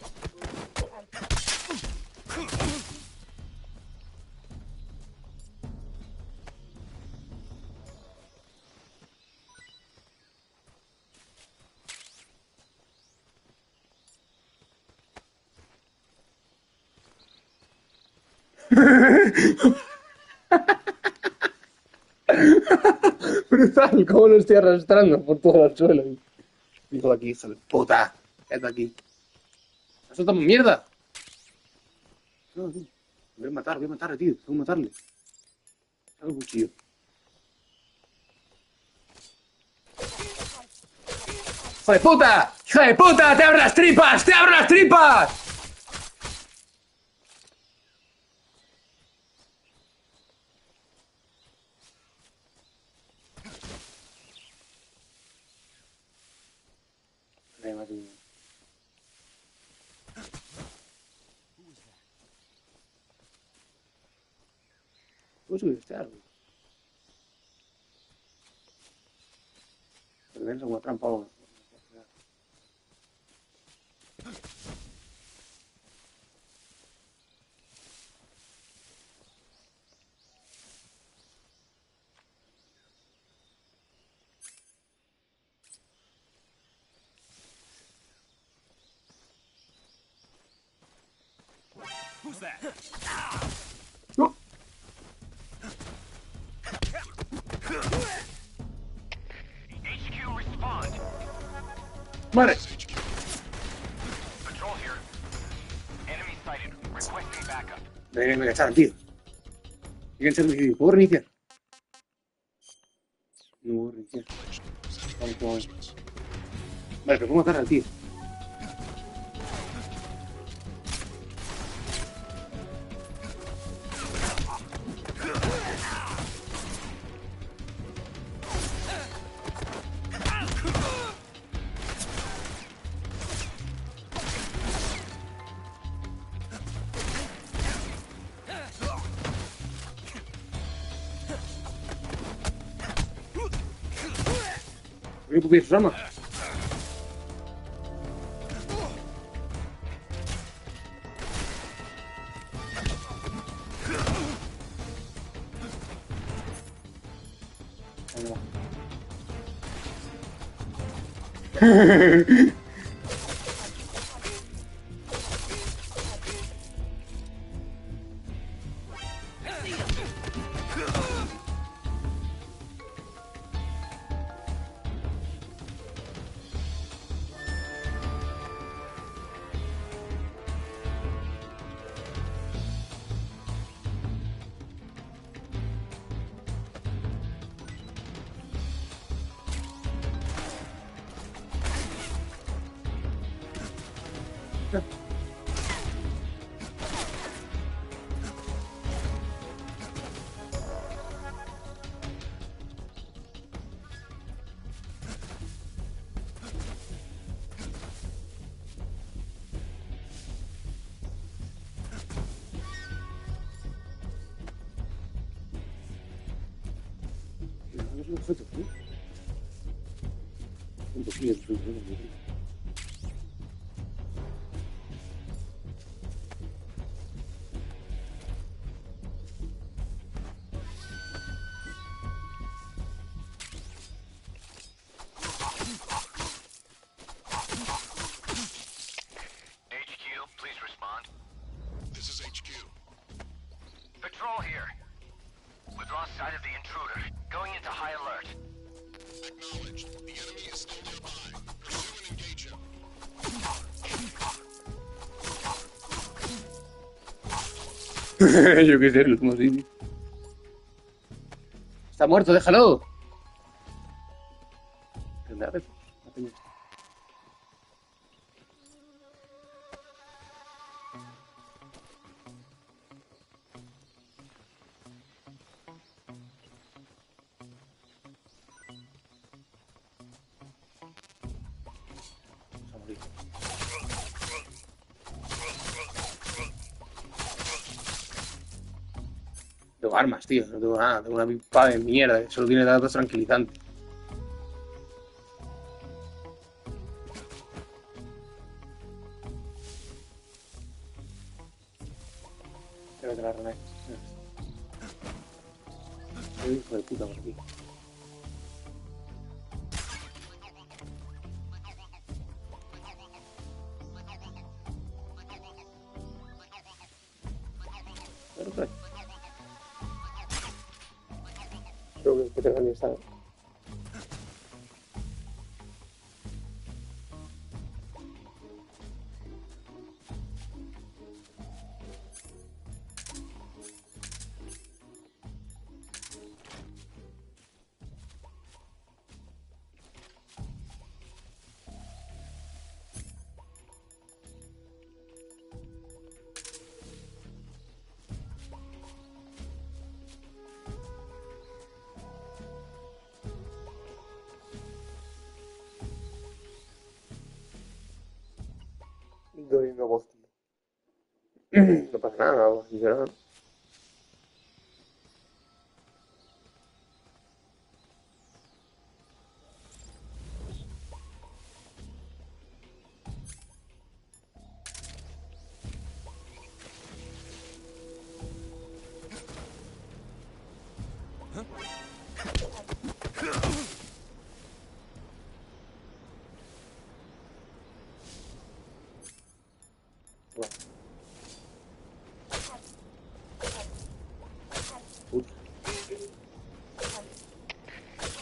Brutal, cómo lo estoy arrastrando por todo el suelo. Dijo aquí, hijo de puta. Quédate aquí. ¡Suéltame mierda! No, tío. Voy a matarle, tío. Tengo que matarle. Saca el cuchillo. ¡Hijo de puta! ¡Hijo de puta! ¡Te abro las tripas! ¡Te abro las tripas! ¿Cómo subir este árbol? Pero dentro como trampa o... Who's that? ¡No! HQ respond. ¡Madre! Patrol here. Enemy sighted. Requesting backup. Me cacharon, tío. ¿Puedo reiniciar? No puedo reiniciar. Vamos. Vale, pero puedo matar al tío. Voy a cubrir su rama. Un poquito. sight of the intruder. Going into high alert. Acknowledged. The enemy is still nearby. Pursue and engage him. Yo qué sé, el último sitio. Está muerto, déjalo. ¿Tendrá recursos? No tengo. Vamos a morir. Tengo armas, tío. No tengo nada. Tengo una pipa de mierda que solo tiene datos tranquilizantes. Creo que la rana es. Hijo de puta por aquí. Perfecto. Creo que tengo que estar. Doy una voz. No pasa nada, no pasa nada.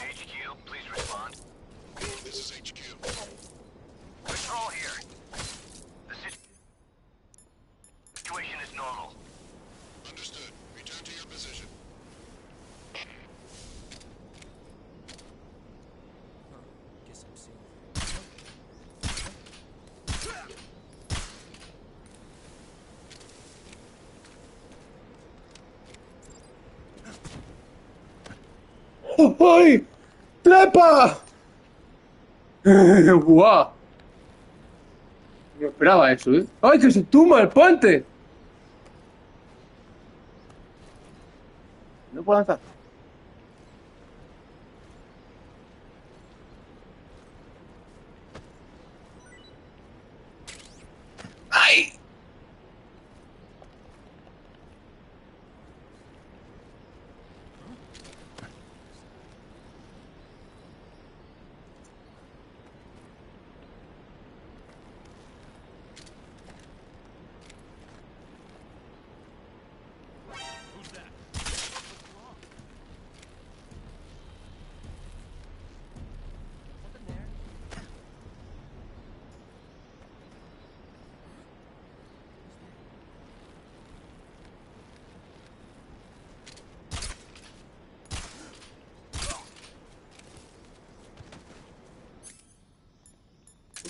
HQ, please respond. This is HQ. Control here. The situation is normal. Understood. Return to your position. Guess I'm seeing. ¡Ay! ¡Trepa! ¡Buah! No esperaba eso, ¿eh? ¡Ay, que se tumba el puente! No puedo lanzar. ¡Ay!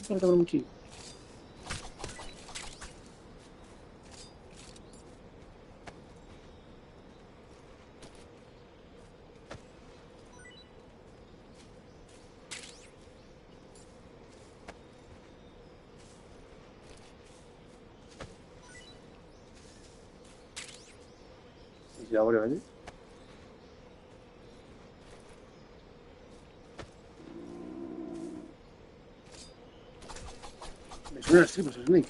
¿Por qué un chico? ¿Y si ahora vende? Me suena así, pues es Snake.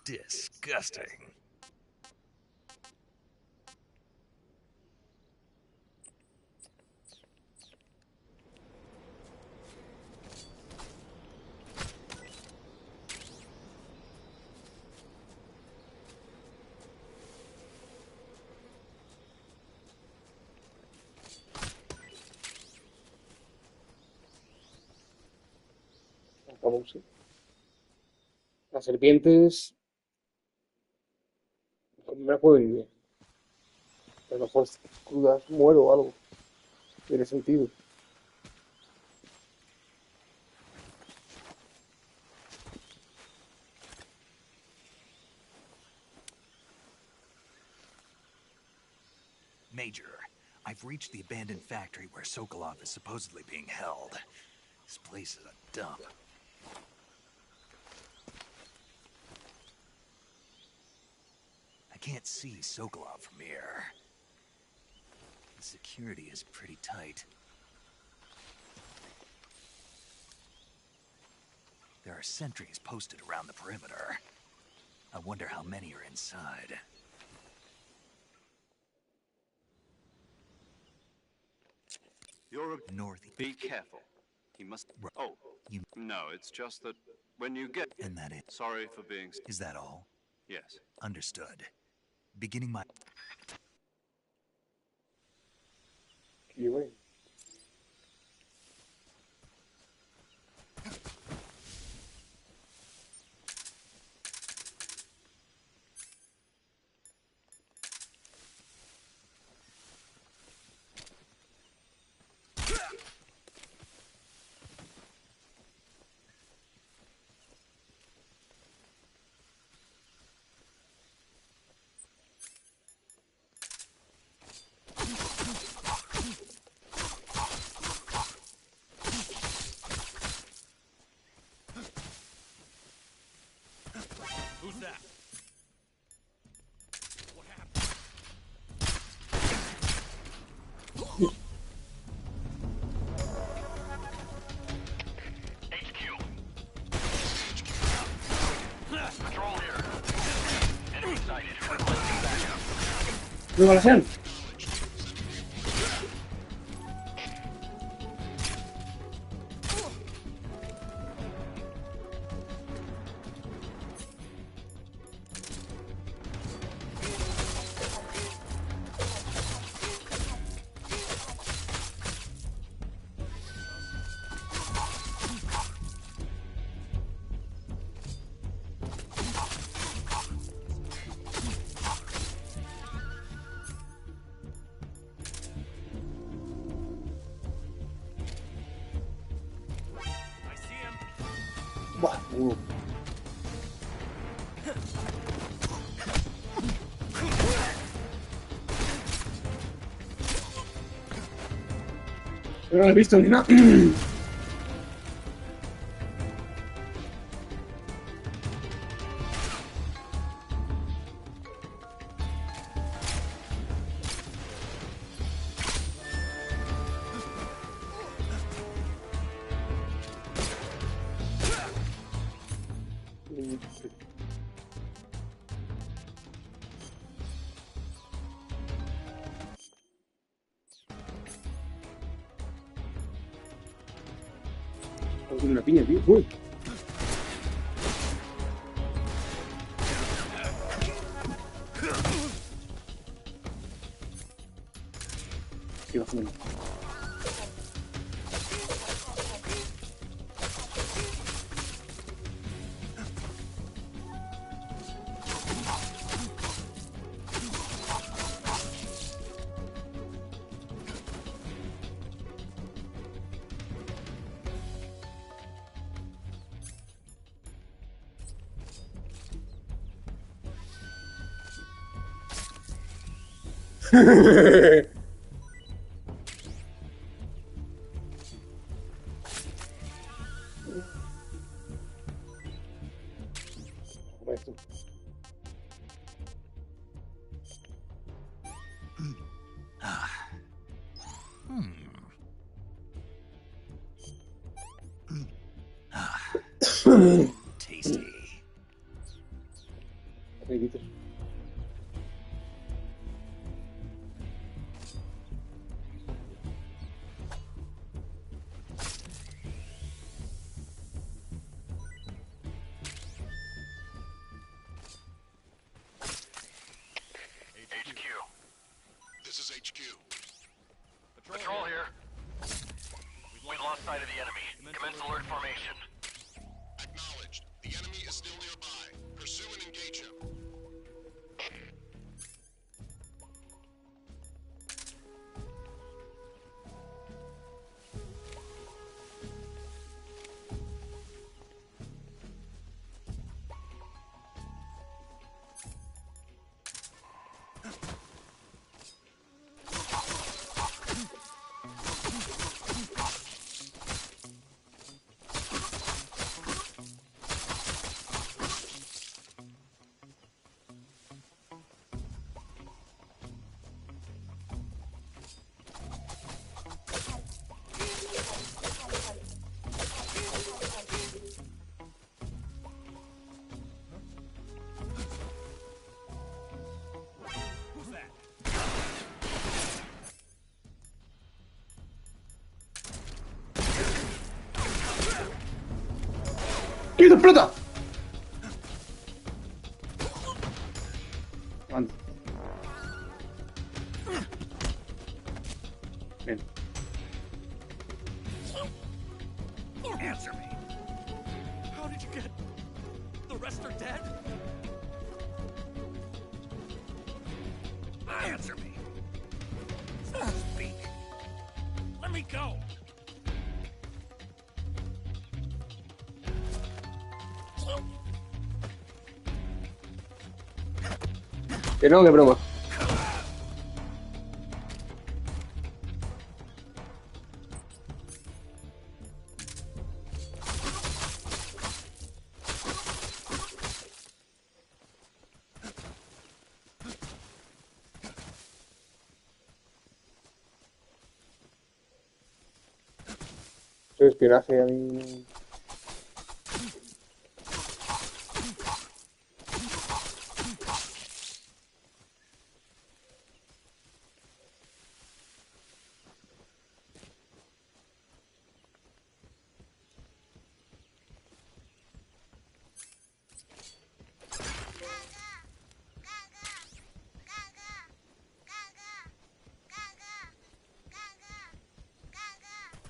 Disgusting. Vamos, sí. Las serpientes... me las puedo vivir. A lo mejor crudas muero o algo. Tiene sentido. Major, I've reached the abandoned factory where Sokolov is supposedly being held. This place is a dump. I can't see Sokolov from here. The security is pretty tight. There are sentries posted around the perimeter. I wonder how many are inside. You're a... North. Be careful. He must... Oh, You... no, it's just that when you get... And that it... Sorry for being... Is that all? Yes. Understood. Beginning my... Y bueno. Who's that? What HQ. Patrol here. Enemy sighted. Requesting backup. ¿Nueva versión? Buah, Yo no lo he visto ni nada. Tiene una piña, tío. Uy. Sí, bajando. Esto. Tasty. Riquitos. HQ. This is HQ. Patrol here. We've lost sight of the enemy. Commence alert formation. ¡Que se explota! Anda. Bien. Answer me. How did you get... The rest are dead? Answer me. Speak. Let me go. Que no, que broma. Eso es espionaje a mí.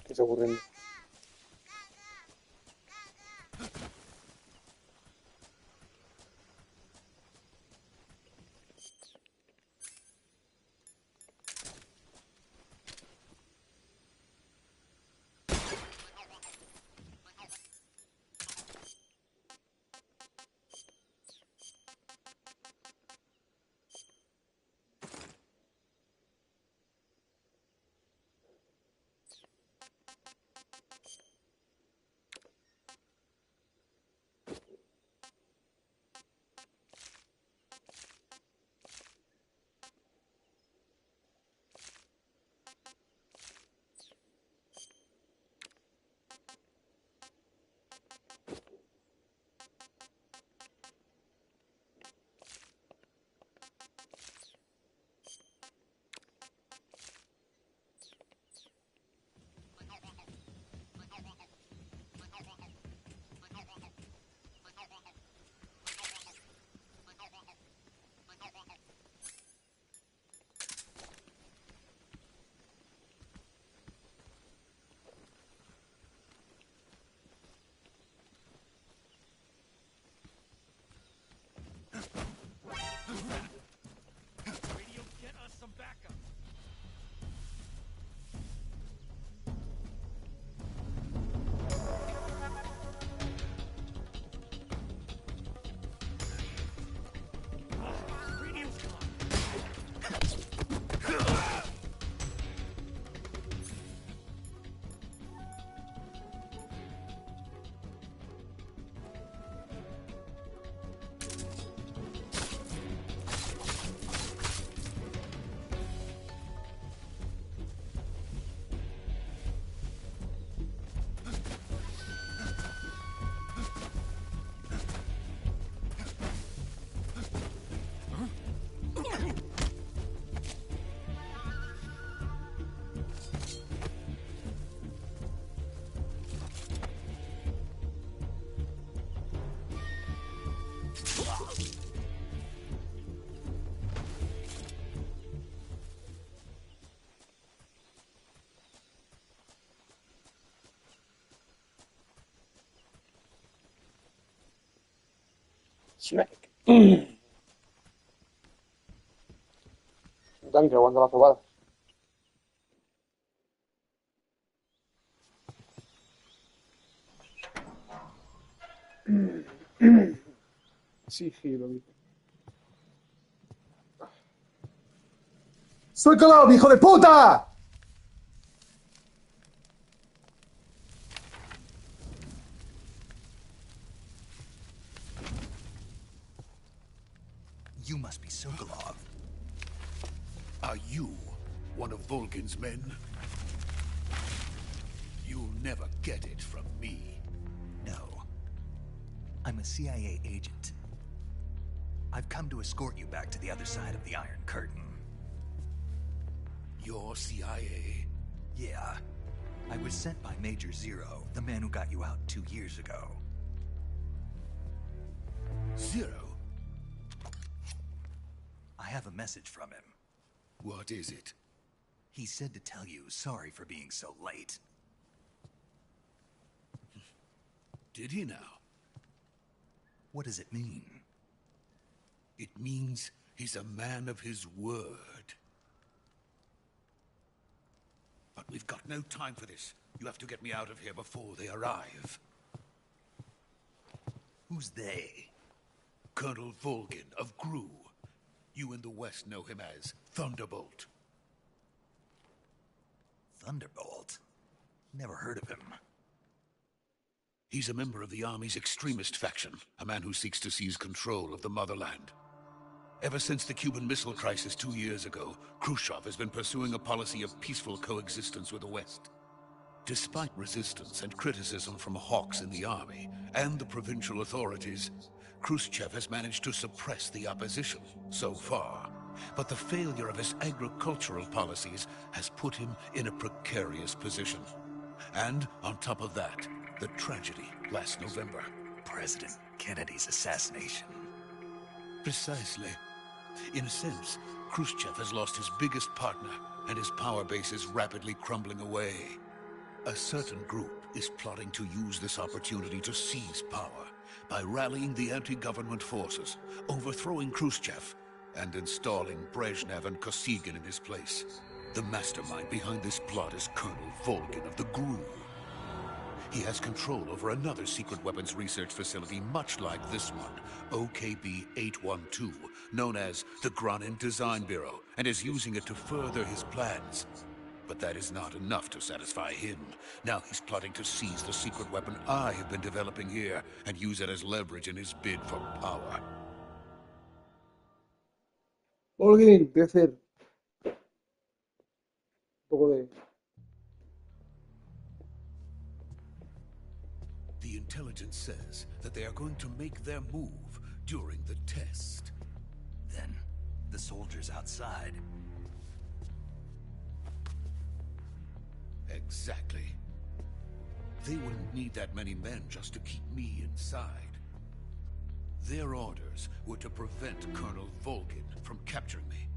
¿Qué está ocurriendo? Radio, get us some backup. Radio's gone. Smack. Un tanque aguanta la sobada. Sí, sí, lo vi. ¡Suéltalo, hijo de puta! You must be Sokolov. Are you one of Vulcan's men? You'll never get it from me. No. I'm a CIA agent. I've come to escort you back to the other side of the Iron Curtain. You're CIA? Yeah. I was sent by Major Zero, the man who got you out 2 years ago. Zero? I have a message from him. What is it? He said to tell you sorry for being so late. Did he now? What does it mean? It means he's a man of his word. But we've got no time for this. You have to get me out of here before they arrive. Who's they? Colonel Volgin of Gru. You in the West know him as Thunderbolt. Thunderbolt? Never heard of him. He's a member of the Army's extremist faction, a man who seeks to seize control of the motherland. Ever since the Cuban Missile Crisis 2 years ago, Khrushchev has been pursuing a policy of peaceful coexistence with the West. Despite resistance and criticism from hawks in the army and the provincial authorities, Khrushchev has managed to suppress the opposition so far. But the failure of his agricultural policies has put him in a precarious position. And on top of that, the tragedy last November. President Kennedy's assassination. Precisely. In a sense, Khrushchev has lost his biggest partner, and his power base is rapidly crumbling away. A certain group is plotting to use this opportunity to seize power by rallying the anti-government forces, overthrowing Khrushchev, and installing Brezhnev and Kosygin in his place. The mastermind behind this plot is Colonel Volgin of the Gru. He has control over another secret weapons research facility much like this one, OKB-812, known as the Granin Design Bureau, and is using it to further his plans. But that is not enough to satisfy him. Now he's plotting to seize the secret weapon I have been developing here and use it as leverage in his bid for power. Volgin, ¿qué hacer? Un poco de... The intelligence says that they are going to make their move during the test. Then, the soldiers outside. Exactly. They wouldn't need that many men just to keep me inside. Their orders were to prevent Colonel Volgin from capturing me.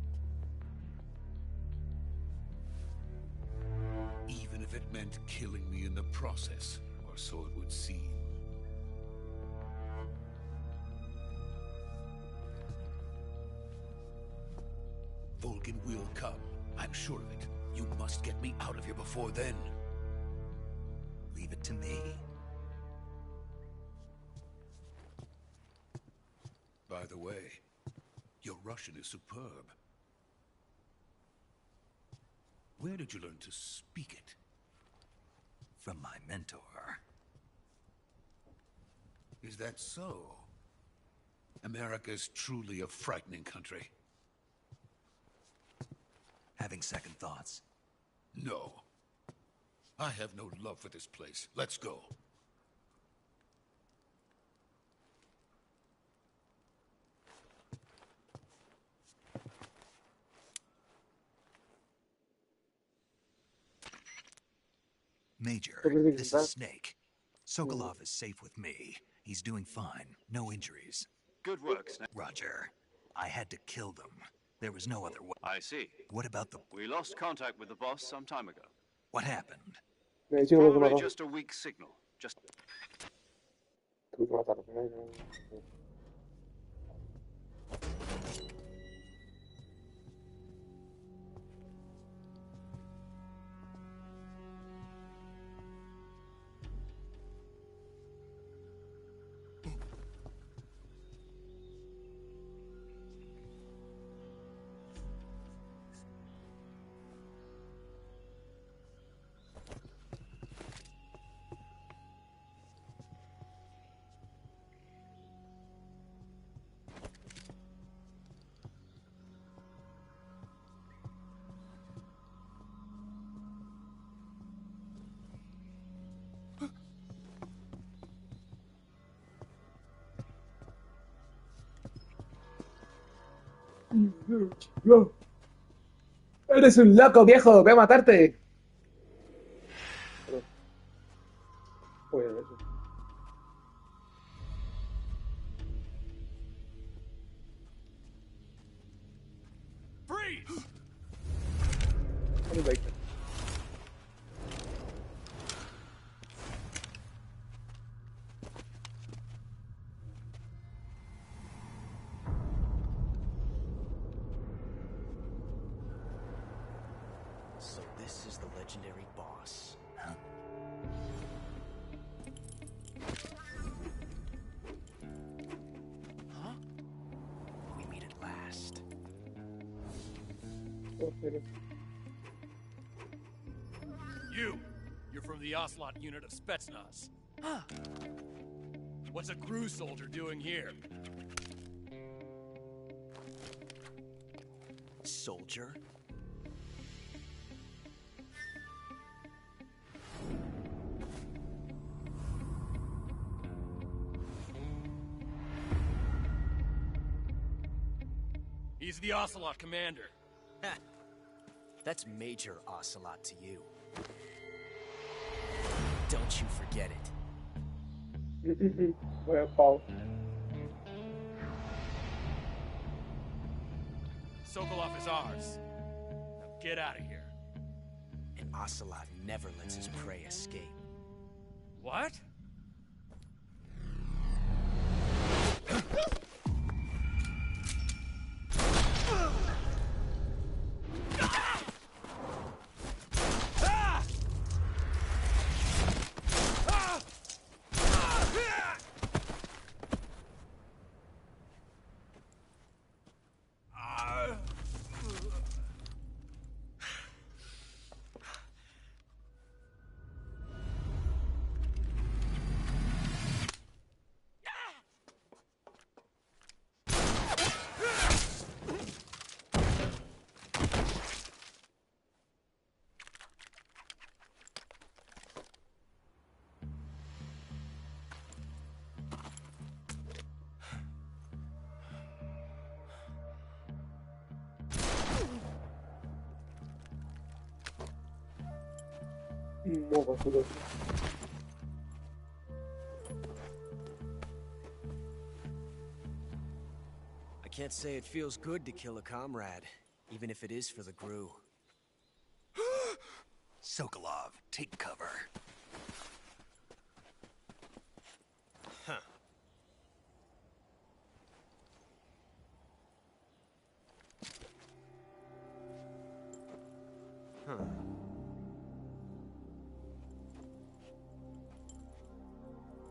Even if it meant killing me in the process, or so it would seem. Volgin will come, I'm sure of it. You must get me out of here before then. Leave it to me. By the way, your Russian is superb. Where did you learn to speak it? From my mentor. Is that so? America's truly a frightening country. Having second thoughts? No. I have no love for this place. Let's go. Major, this is Snake. Sokolov is safe with me. He's doing fine. No injuries. Good work, Snake. Roger. I had to kill them. There was no other way. I see. What about the... We lost contact with the boss some time ago. What happened? Probably just a weak signal. Just... Tuve que matarlo primero. No. Eres un loco, viejo. Voy a matarte. So this is the legendary boss. Huh? Huh? We meet at last. You're from the Ocelot unit of Spetsnaz. Huh. What's a crew soldier doing here? Soldier? He's the Ocelot commander. Ha! That's Major Ocelot to you. Don't you forget it. Well, Paul. Sokolov is ours. Now get out of here. And Ocelot never lets his prey escape. What? I can't say it feels good to kill a comrade, even if it is for the Gru. Sokolov, take cover. Huh. Huh.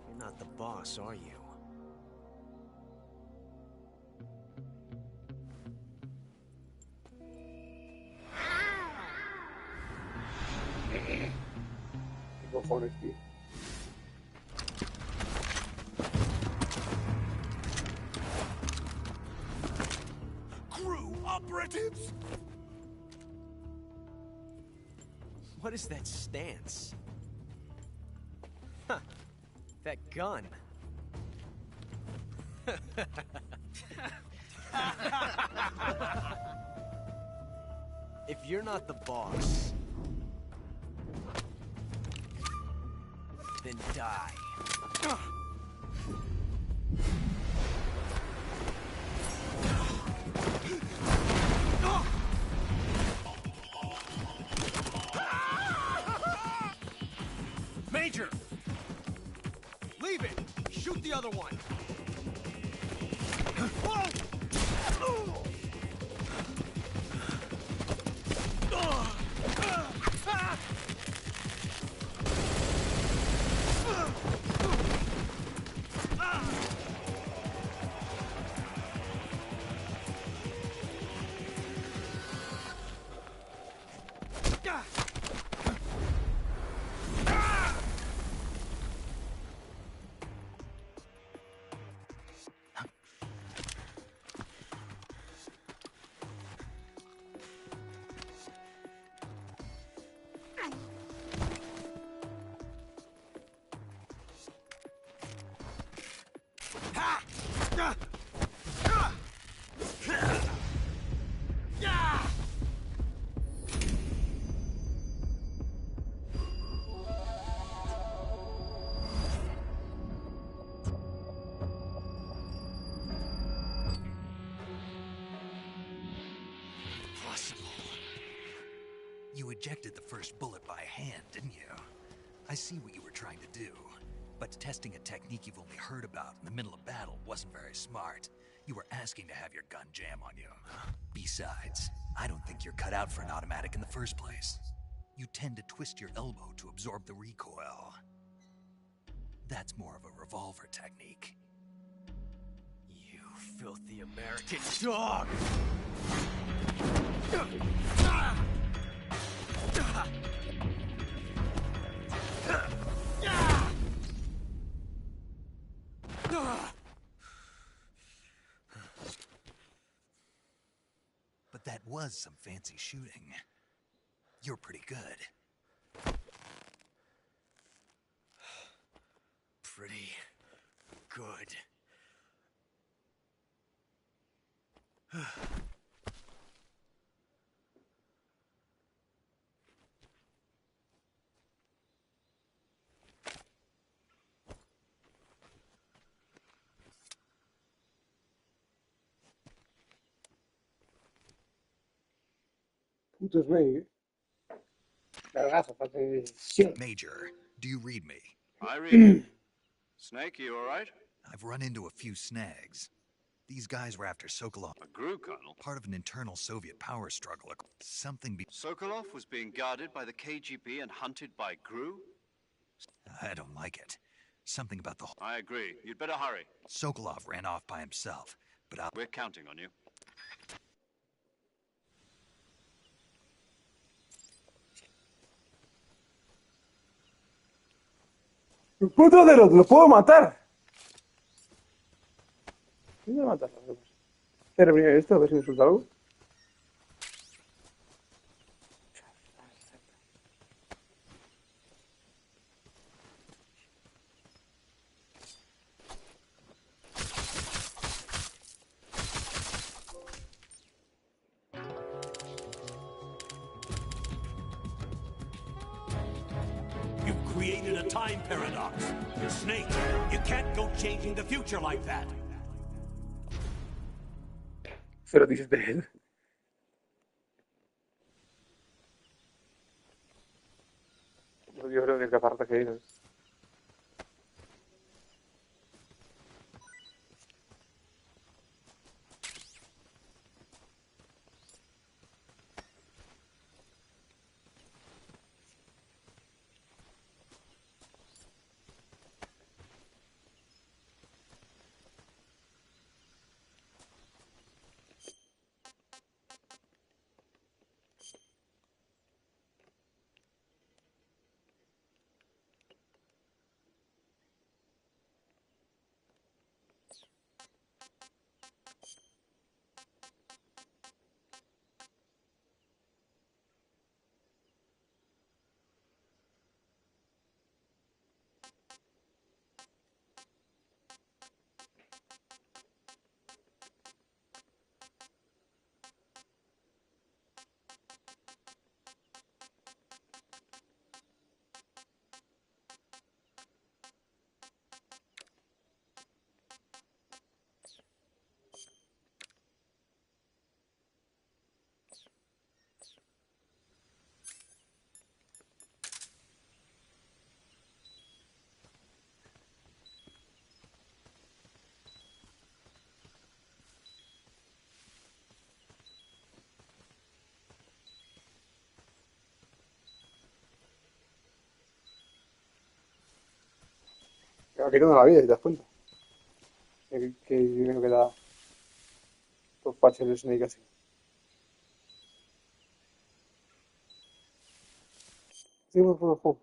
You're not the boss, are you? Cojones, tío. Crew operatives? What is that stance? Huh. That gun. If you're not the boss, then die. Major! Leave it! Shoot the other one! ejected the first bullet by hand, didn't you? I see what you were trying to do. But testing a technique you've only heard about in the middle of battle wasn't very smart. You were asking to have your gun jam on you. Besides, I don't think you're cut out for an automatic in the first place. You tend to twist your elbow to absorb the recoil. That's more of a revolver technique. You filthy American dog! But that was some fancy shooting. You're pretty good. Pretty good. Puto Snake. Cargazo, facilitación. Major, do you read me? I read you. Snake, you all right? I've run into a few snags. These guys were after Sokolov. A GRU colonel? Part of an internal Soviet power struggle. Sokolov was being guarded by the KGB and hunted by GRU? I don't like it. Something about the... I agree. You'd better hurry. Sokolov ran off by himself, but We're counting on you. ¡Puto de los puedo matar! ¿Dónde matar? Espera, primero esto, a ver si me suelta algo. You've created a time paradox. Snake, you can't go changing the future like that. 017. Yo creo que es capaz de que dices. Aquí tengo la vida, si te das cuenta. Que yo creo que da dos parches de Snake así. Seguimos por el juego.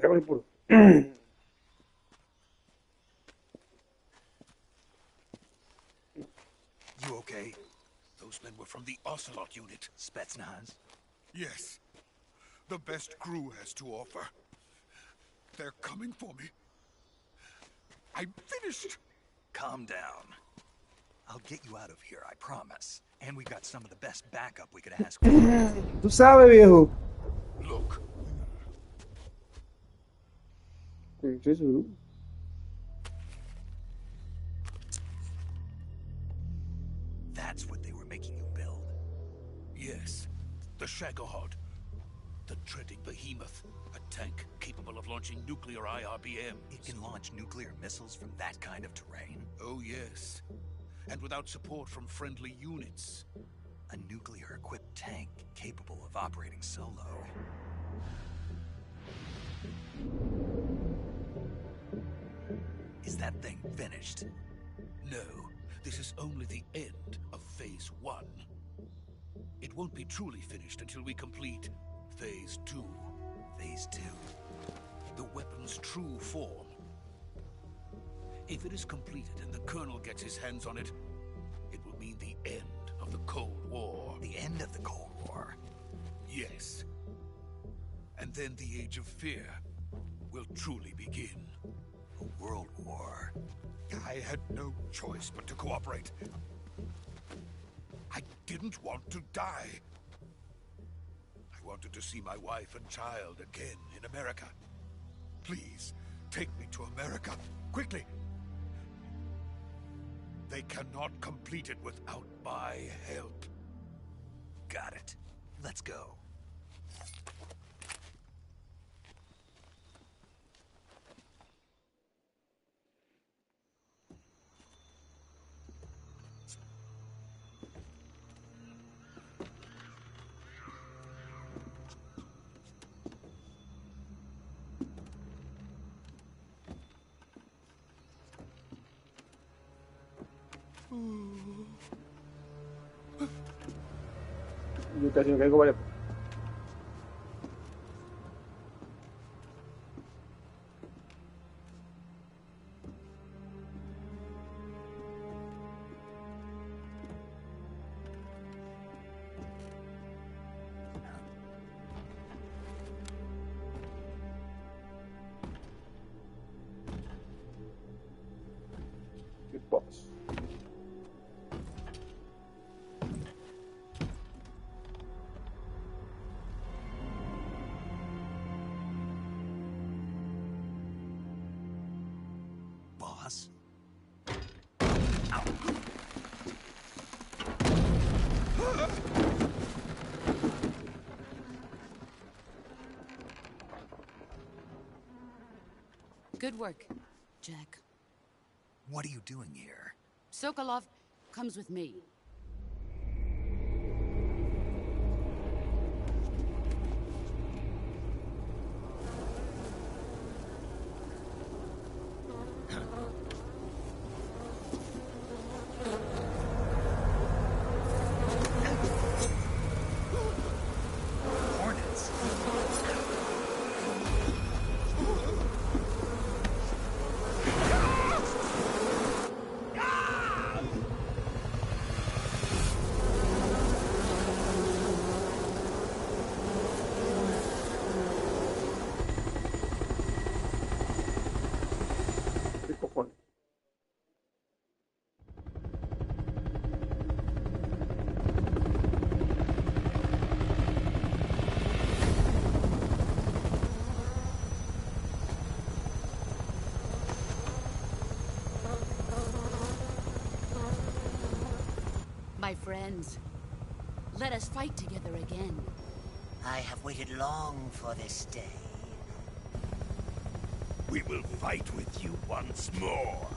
pego el puro. You okay? Those men were from the Ocelot unit. Spetsnaz? Yes. The best crew has to offer. They're coming for me. I'm finished. Calm down. I'll get you out of here, I promise. And we've got some of the best backup we could ask for. Tú sabes, viejo. Look. ¿Qué es eso? That's what they were making you build? Yes. The Shagohod. The treading behemoth. A tank capable of launching nuclear IRBM. It can launch nuclear missiles from that kind of terrain? Oh, yes. And without support from friendly units. A nuclear-equipped tank capable of operating solo. Is that thing finished? No. This is only the end of Phase 1. It won't be truly finished until we complete Phase 2. Phase 2? The weapon's true form. If it is completed and the Colonel gets his hands on it, it will mean the end of the Cold War. The end of the Cold War? Yes. And then the Age of Fear will truly begin. A world war? I had no choice but to cooperate. I didn't want to die. I wanted to see my wife and child again in America. Please, take me to America, quickly. They cannot complete it without my help. Got it. Let's go. Yo casi me caigo, vale. Good box. Boss? Good work, Jack. What are you doing here? Sokolov comes with me. Hornets? ¿Qué cojones? My friends, let us fight together again. I have waited long for this day. We will fight with you once more.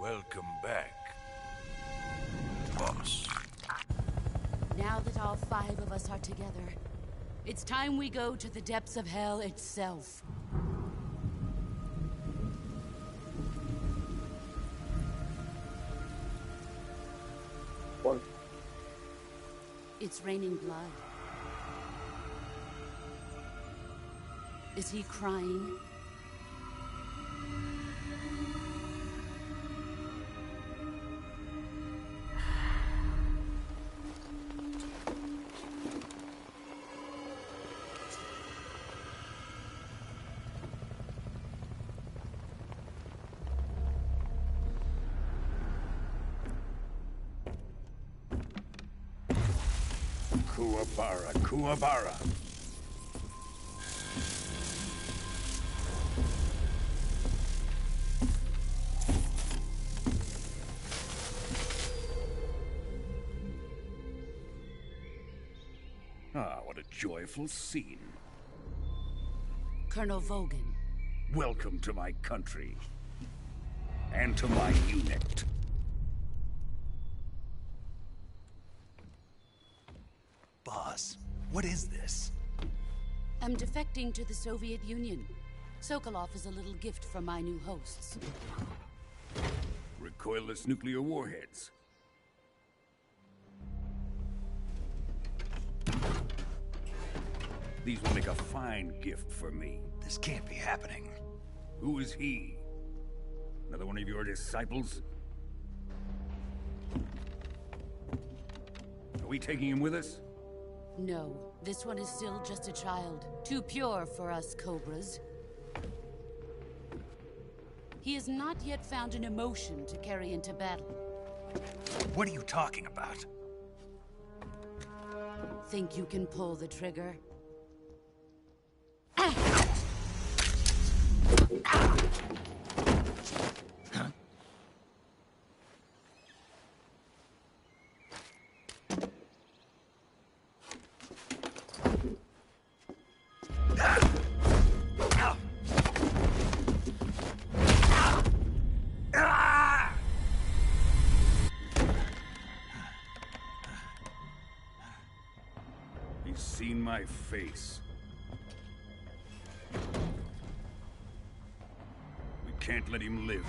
Welcome back, boss. Now that all 5 of us are together, it's time we go to the depths of hell itself. One. It's raining blood. Is he crying? Kuwabara, Kuwabara. Ah, what a joyful scene. Colonel Vogan. Welcome to my country. And to my unit. Boss, what is this? I'm defecting to the Soviet Union. Sokolov is a little gift from my new hosts. Recoilless nuclear warheads. These will make a fine gift for me. This can't be happening. Who is he? Another one of your disciples? Are we taking him with us? No, this one is still just a child. Too pure for us Cobras. He has not yet found an emotion to carry into battle. What are you talking about? Think you can pull the trigger? He's seen my face. We can't let him live.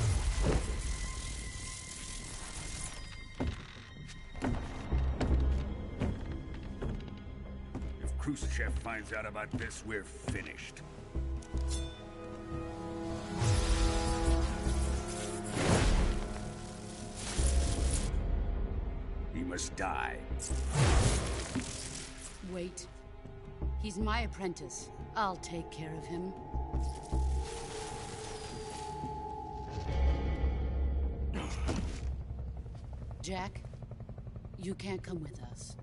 If Khrushchev finds out about this, we're finished. He must die. Wait. He's my apprentice. I'll take care of him. Jack, you can't come with us.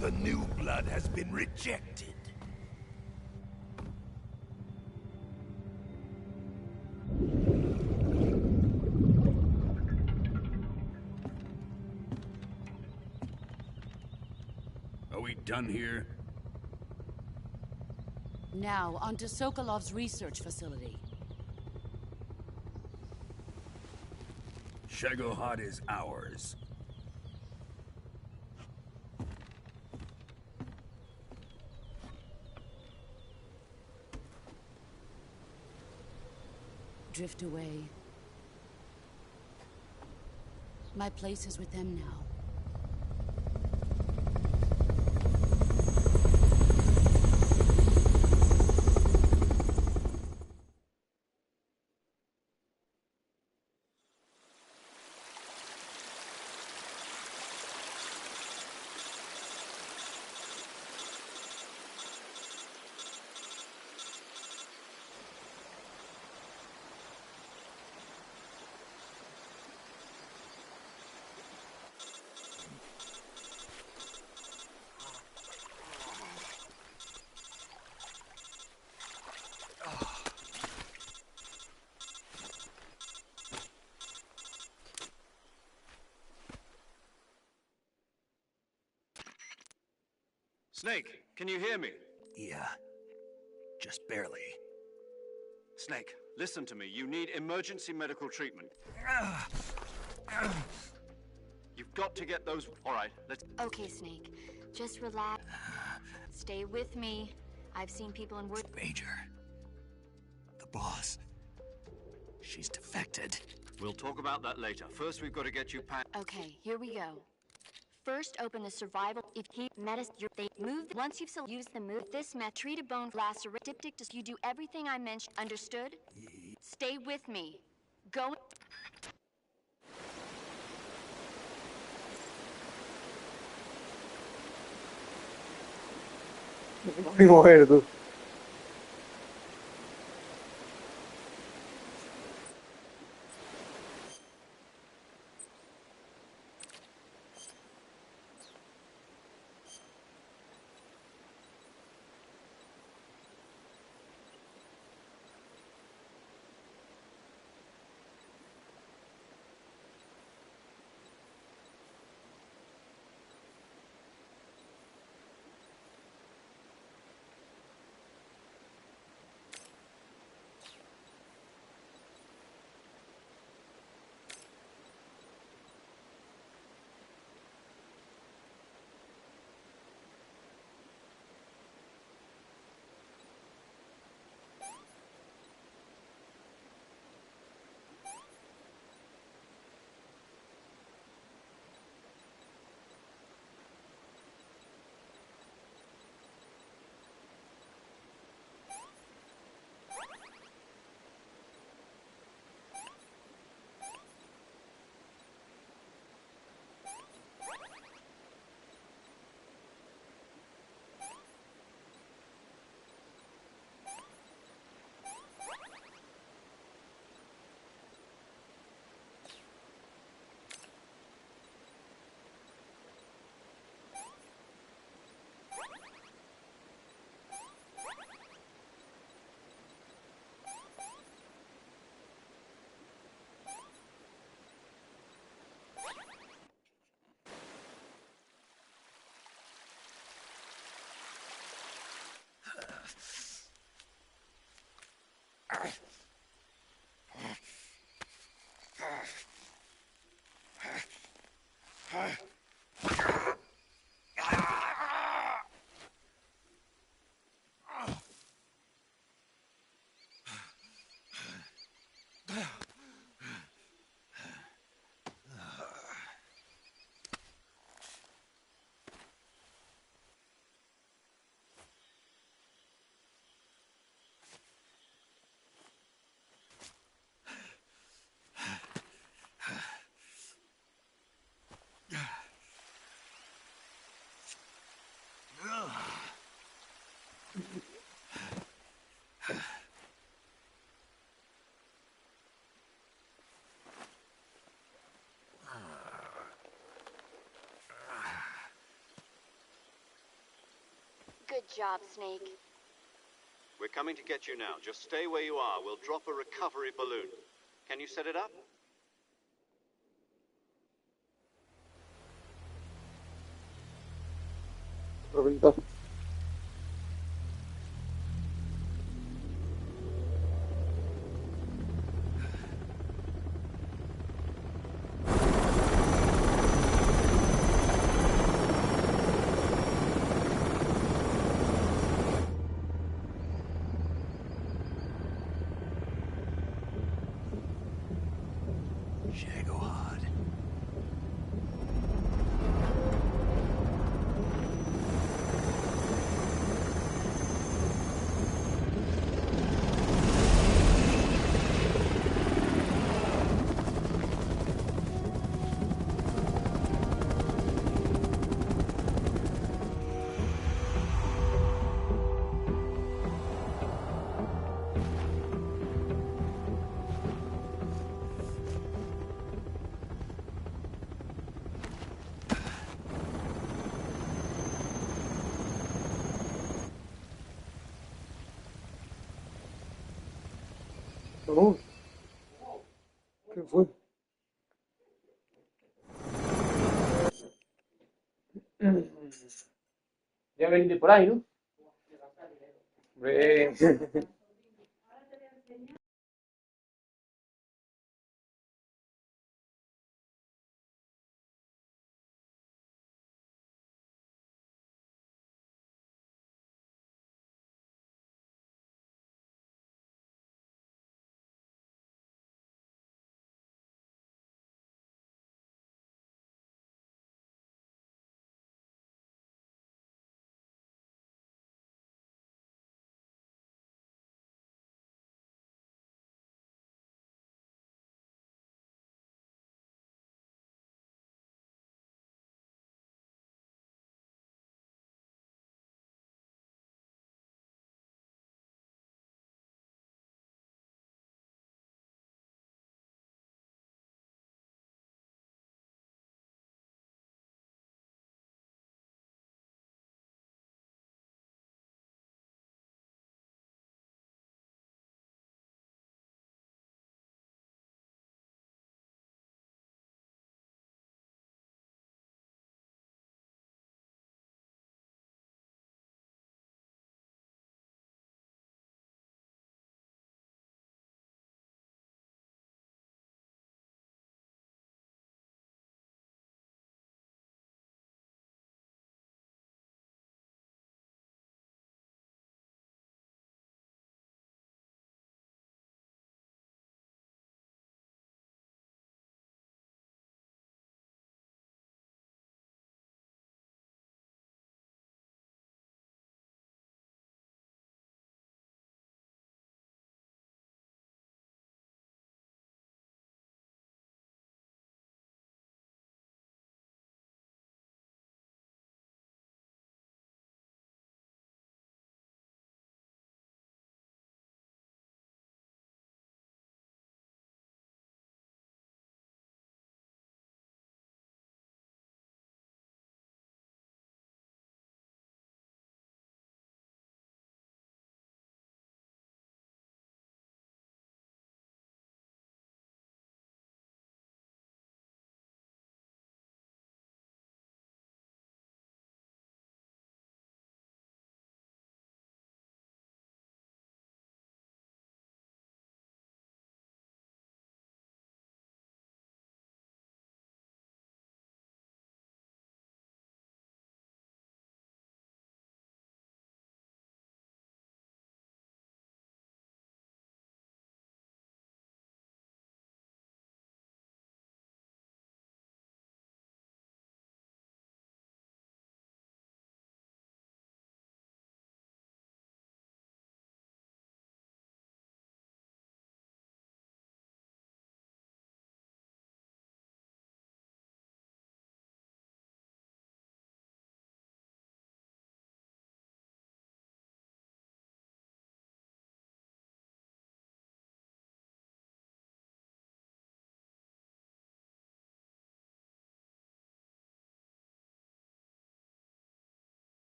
The new blood has been rejected. Are we done here? Now, onto Sokolov's research facility. Shagohod is ours. Drift away. My place is with them now. Snake, can you hear me? Yeah. Just barely. Snake, listen to me. You need emergency medical treatment. You've got to get those... All right, let's... Okay, Snake. Just relax. Stay with me. I've seen people in work... Major. The boss. She's defected. We'll talk about that later. First, we've got to get you packed. Okay, here we go. First, open the survival. If he they move. Once you've used the move, this treat a bone lacerate. You do everything I mentioned. Understood? Stay with me. Go. Voy a mover, tú. Good job, Snake. We're coming to get you now. Just stay where you are. We'll drop a recovery balloon. Can you set it up? Reventar. Shagohod. Oh, ¿qué fue? Ya venís de por ahí, ¿no? Hombre.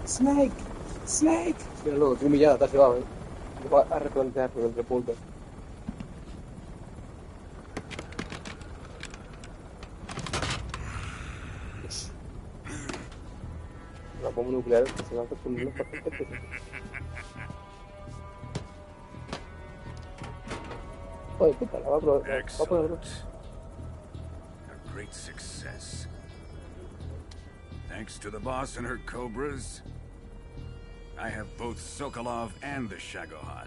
Snake, Snake. Mira, luego, estoy humillada, te has llevado, ¿eh? Me voy a replantear con el repunte. La bomba nuclear se lanza con unos paquetes. Joder, puta, la va a probar. Excellent. A great success. Thanks to the boss and her cobras, I have both Sokolov and the Shagohod.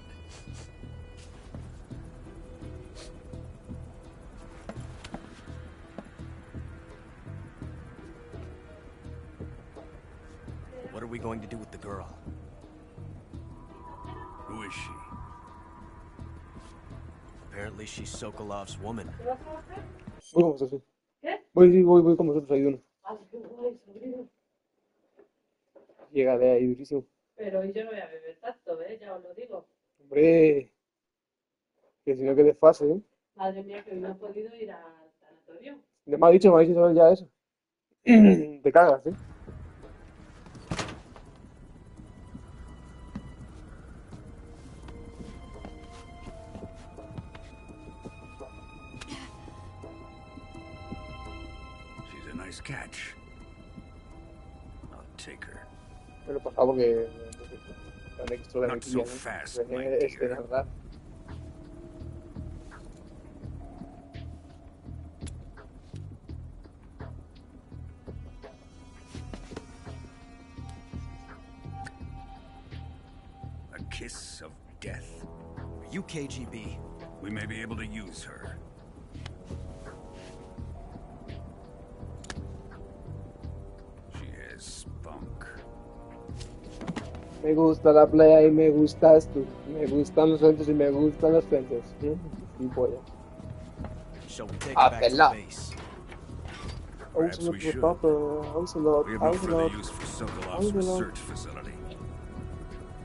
What are we going to do with the girl? Who is she? Apparently she's Sokolov's woman. Voy con vosotros, sí. Voy con vosotros, hay uno. Llega de ahí durísimo. Pero yo no voy a beber tanto, ya os lo digo. Hombre, que si no que desfase, ¿eh? Madre mía, que hoy no he podido ir al sanatorio. Me ha dicho ya eso. Te cagas, ¿eh? She's a nice catch. I'll take her. Me lo he pasado porque... Not so fast, my dear. ¿verdad? A kiss of death. Are you KGB? We may be able to use her. She has spunk. Me gusta la playa y me gustas tú. Me gustan los centros y me gustan los centros. Y polla. Hazla. Perhaps we should. We have no further use for Sokolov's research facility.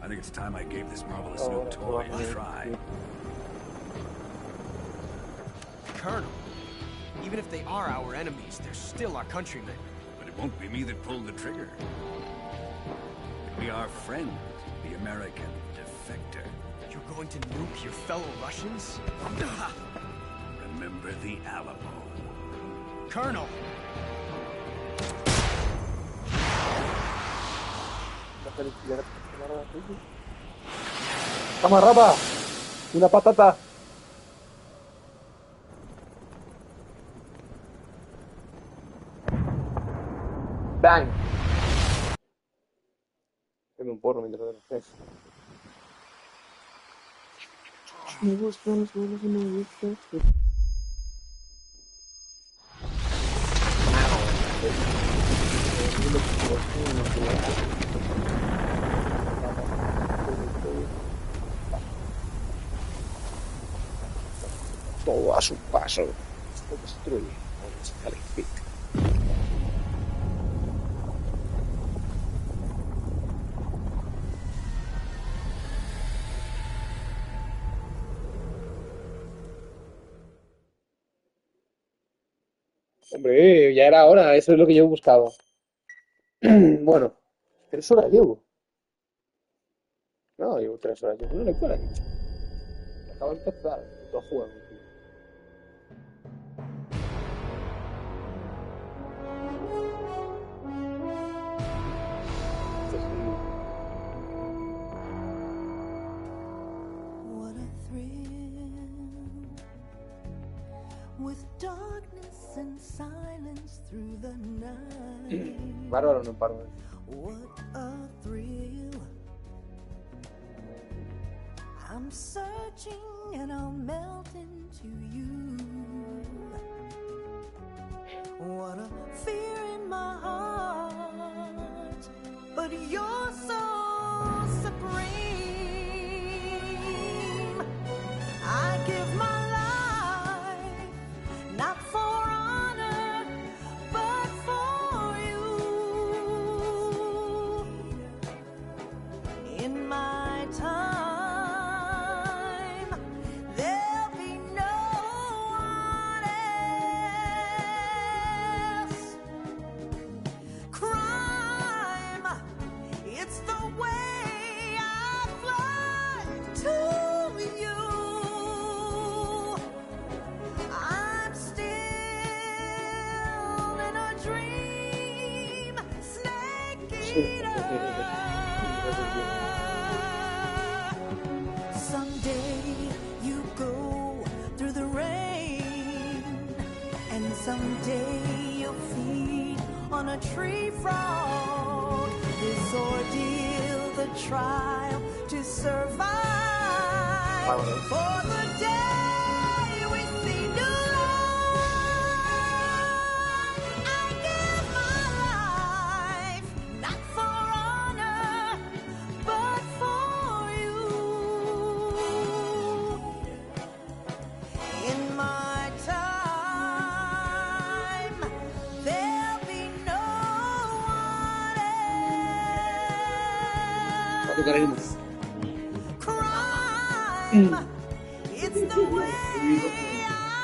I think it's time I gave this marvelous new toy a try. Colonel, even if they are our enemies, they're still our countrymen. But it won't be me that pulled the trigger. It'll be our friend, the American defector. You're going to nuke your fellow Russians? Remember the Alamo. Colonel! ¡Camarada! ¡Una patata! ¡Bang! Dame un porro mientras lo haces. Me gustan los vuelos y me gustan. Todo a su paso. Se destruye o se califica. Hombre, ya era hora, eso es lo que yo buscaba. Bueno, 3 horas llevo. No, llevo 3 horas. Llevo una lectura aquí. Acabo de empezar el juego, tío. What a thrill, with darkness and silence through the night. Bárbaro, no paro. What a thrill. I'm searching and I'll melt into you. What a fear in my heart, but you're so supreme. I give my life, not for honor, but for you. In my time, there'll be no one else. Crime, it's the way I fly to you. I'm still in a dream, snake eater. Someday you go through the rain, and someday you'll feed on a tree frog. This ordeal, the trial to survive, for the day we see new light. I give my life, not for honor, but for you. In my time, there'll be no one else. Crime, it's the way I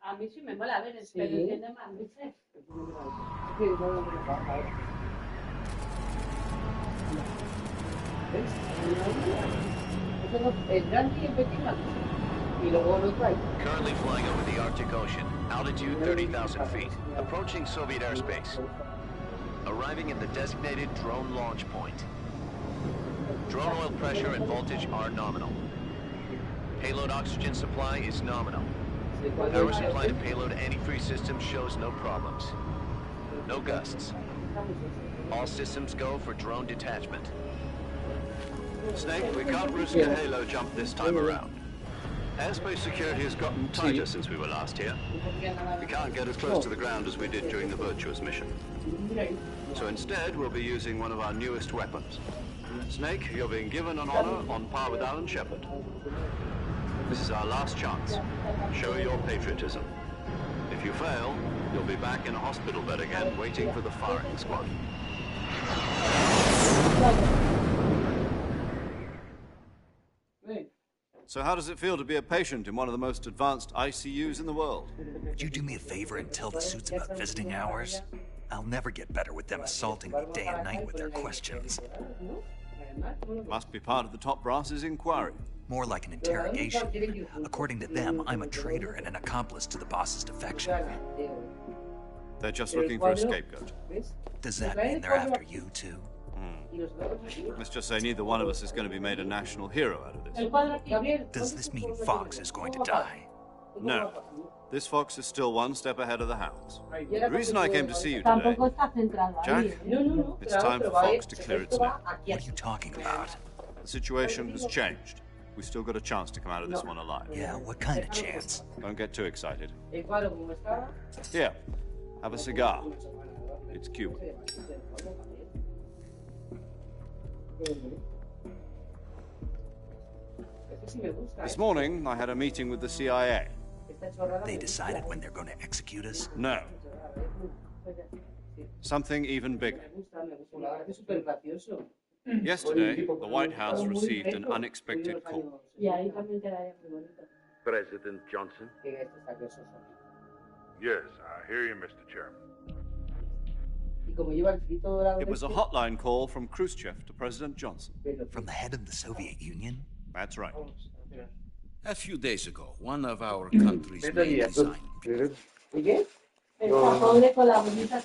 A mí sí me mola, a ver, pero entiende más, ¿viste? Currently flying over the Arctic Ocean, altitude 30,000 feet, approaching Soviet airspace. Arriving at the designated drone launch point. Drone oil pressure and voltage are nominal. Payload oxygen supply is nominal. Power supply to payload antifreeze system shows no problems. No gusts. All systems go for drone detachment. Snake, we can't risk a halo jump this time around. Airspace security has gotten tighter since we were last here. We can't get as close to the ground as we did during the Virtuous mission. So instead, we'll be using one of our newest weapons. Snake, you're being given an honor on par with Alan Shepard. This is our last chance. Show your patriotism. If you fail, you'll be back in a hospital bed again, waiting for the firing squad. So how does it feel to be a patient in one of the most advanced ICUs in the world? Would you do me a favor and tell the suits about visiting hours? I'll never get better with them assaulting me day and night with their questions. Must be part of the top brass's inquiry. More like an interrogation. According to them, I'm a traitor and an accomplice to the boss's defection. They're just looking for a scapegoat. Does that mean they're after you, too? Let's just say neither one of us is going to be made a national hero out of this. Does this mean Fox is going to die? No. This fox is still one step ahead of the hounds. The reason I came to see you today, Jack, it's time for Fox to clear its name. What are you talking about? The situation has changed. We've still got a chance to come out of this one alive. Yeah, what kind of chance? Don't get too excited. Here, have a cigar. It's Cuban. This morning, I had a meeting with the CIA. They decided when they're going to execute us? No. Something even bigger. Yesterday, the White House received an unexpected call. President Johnson? Yes, I hear you, Mr. Chairman. It was a hotline call from Khrushchev to President Johnson. From the head of the Soviet Union? That's right. A few days ago, one of our country's main designers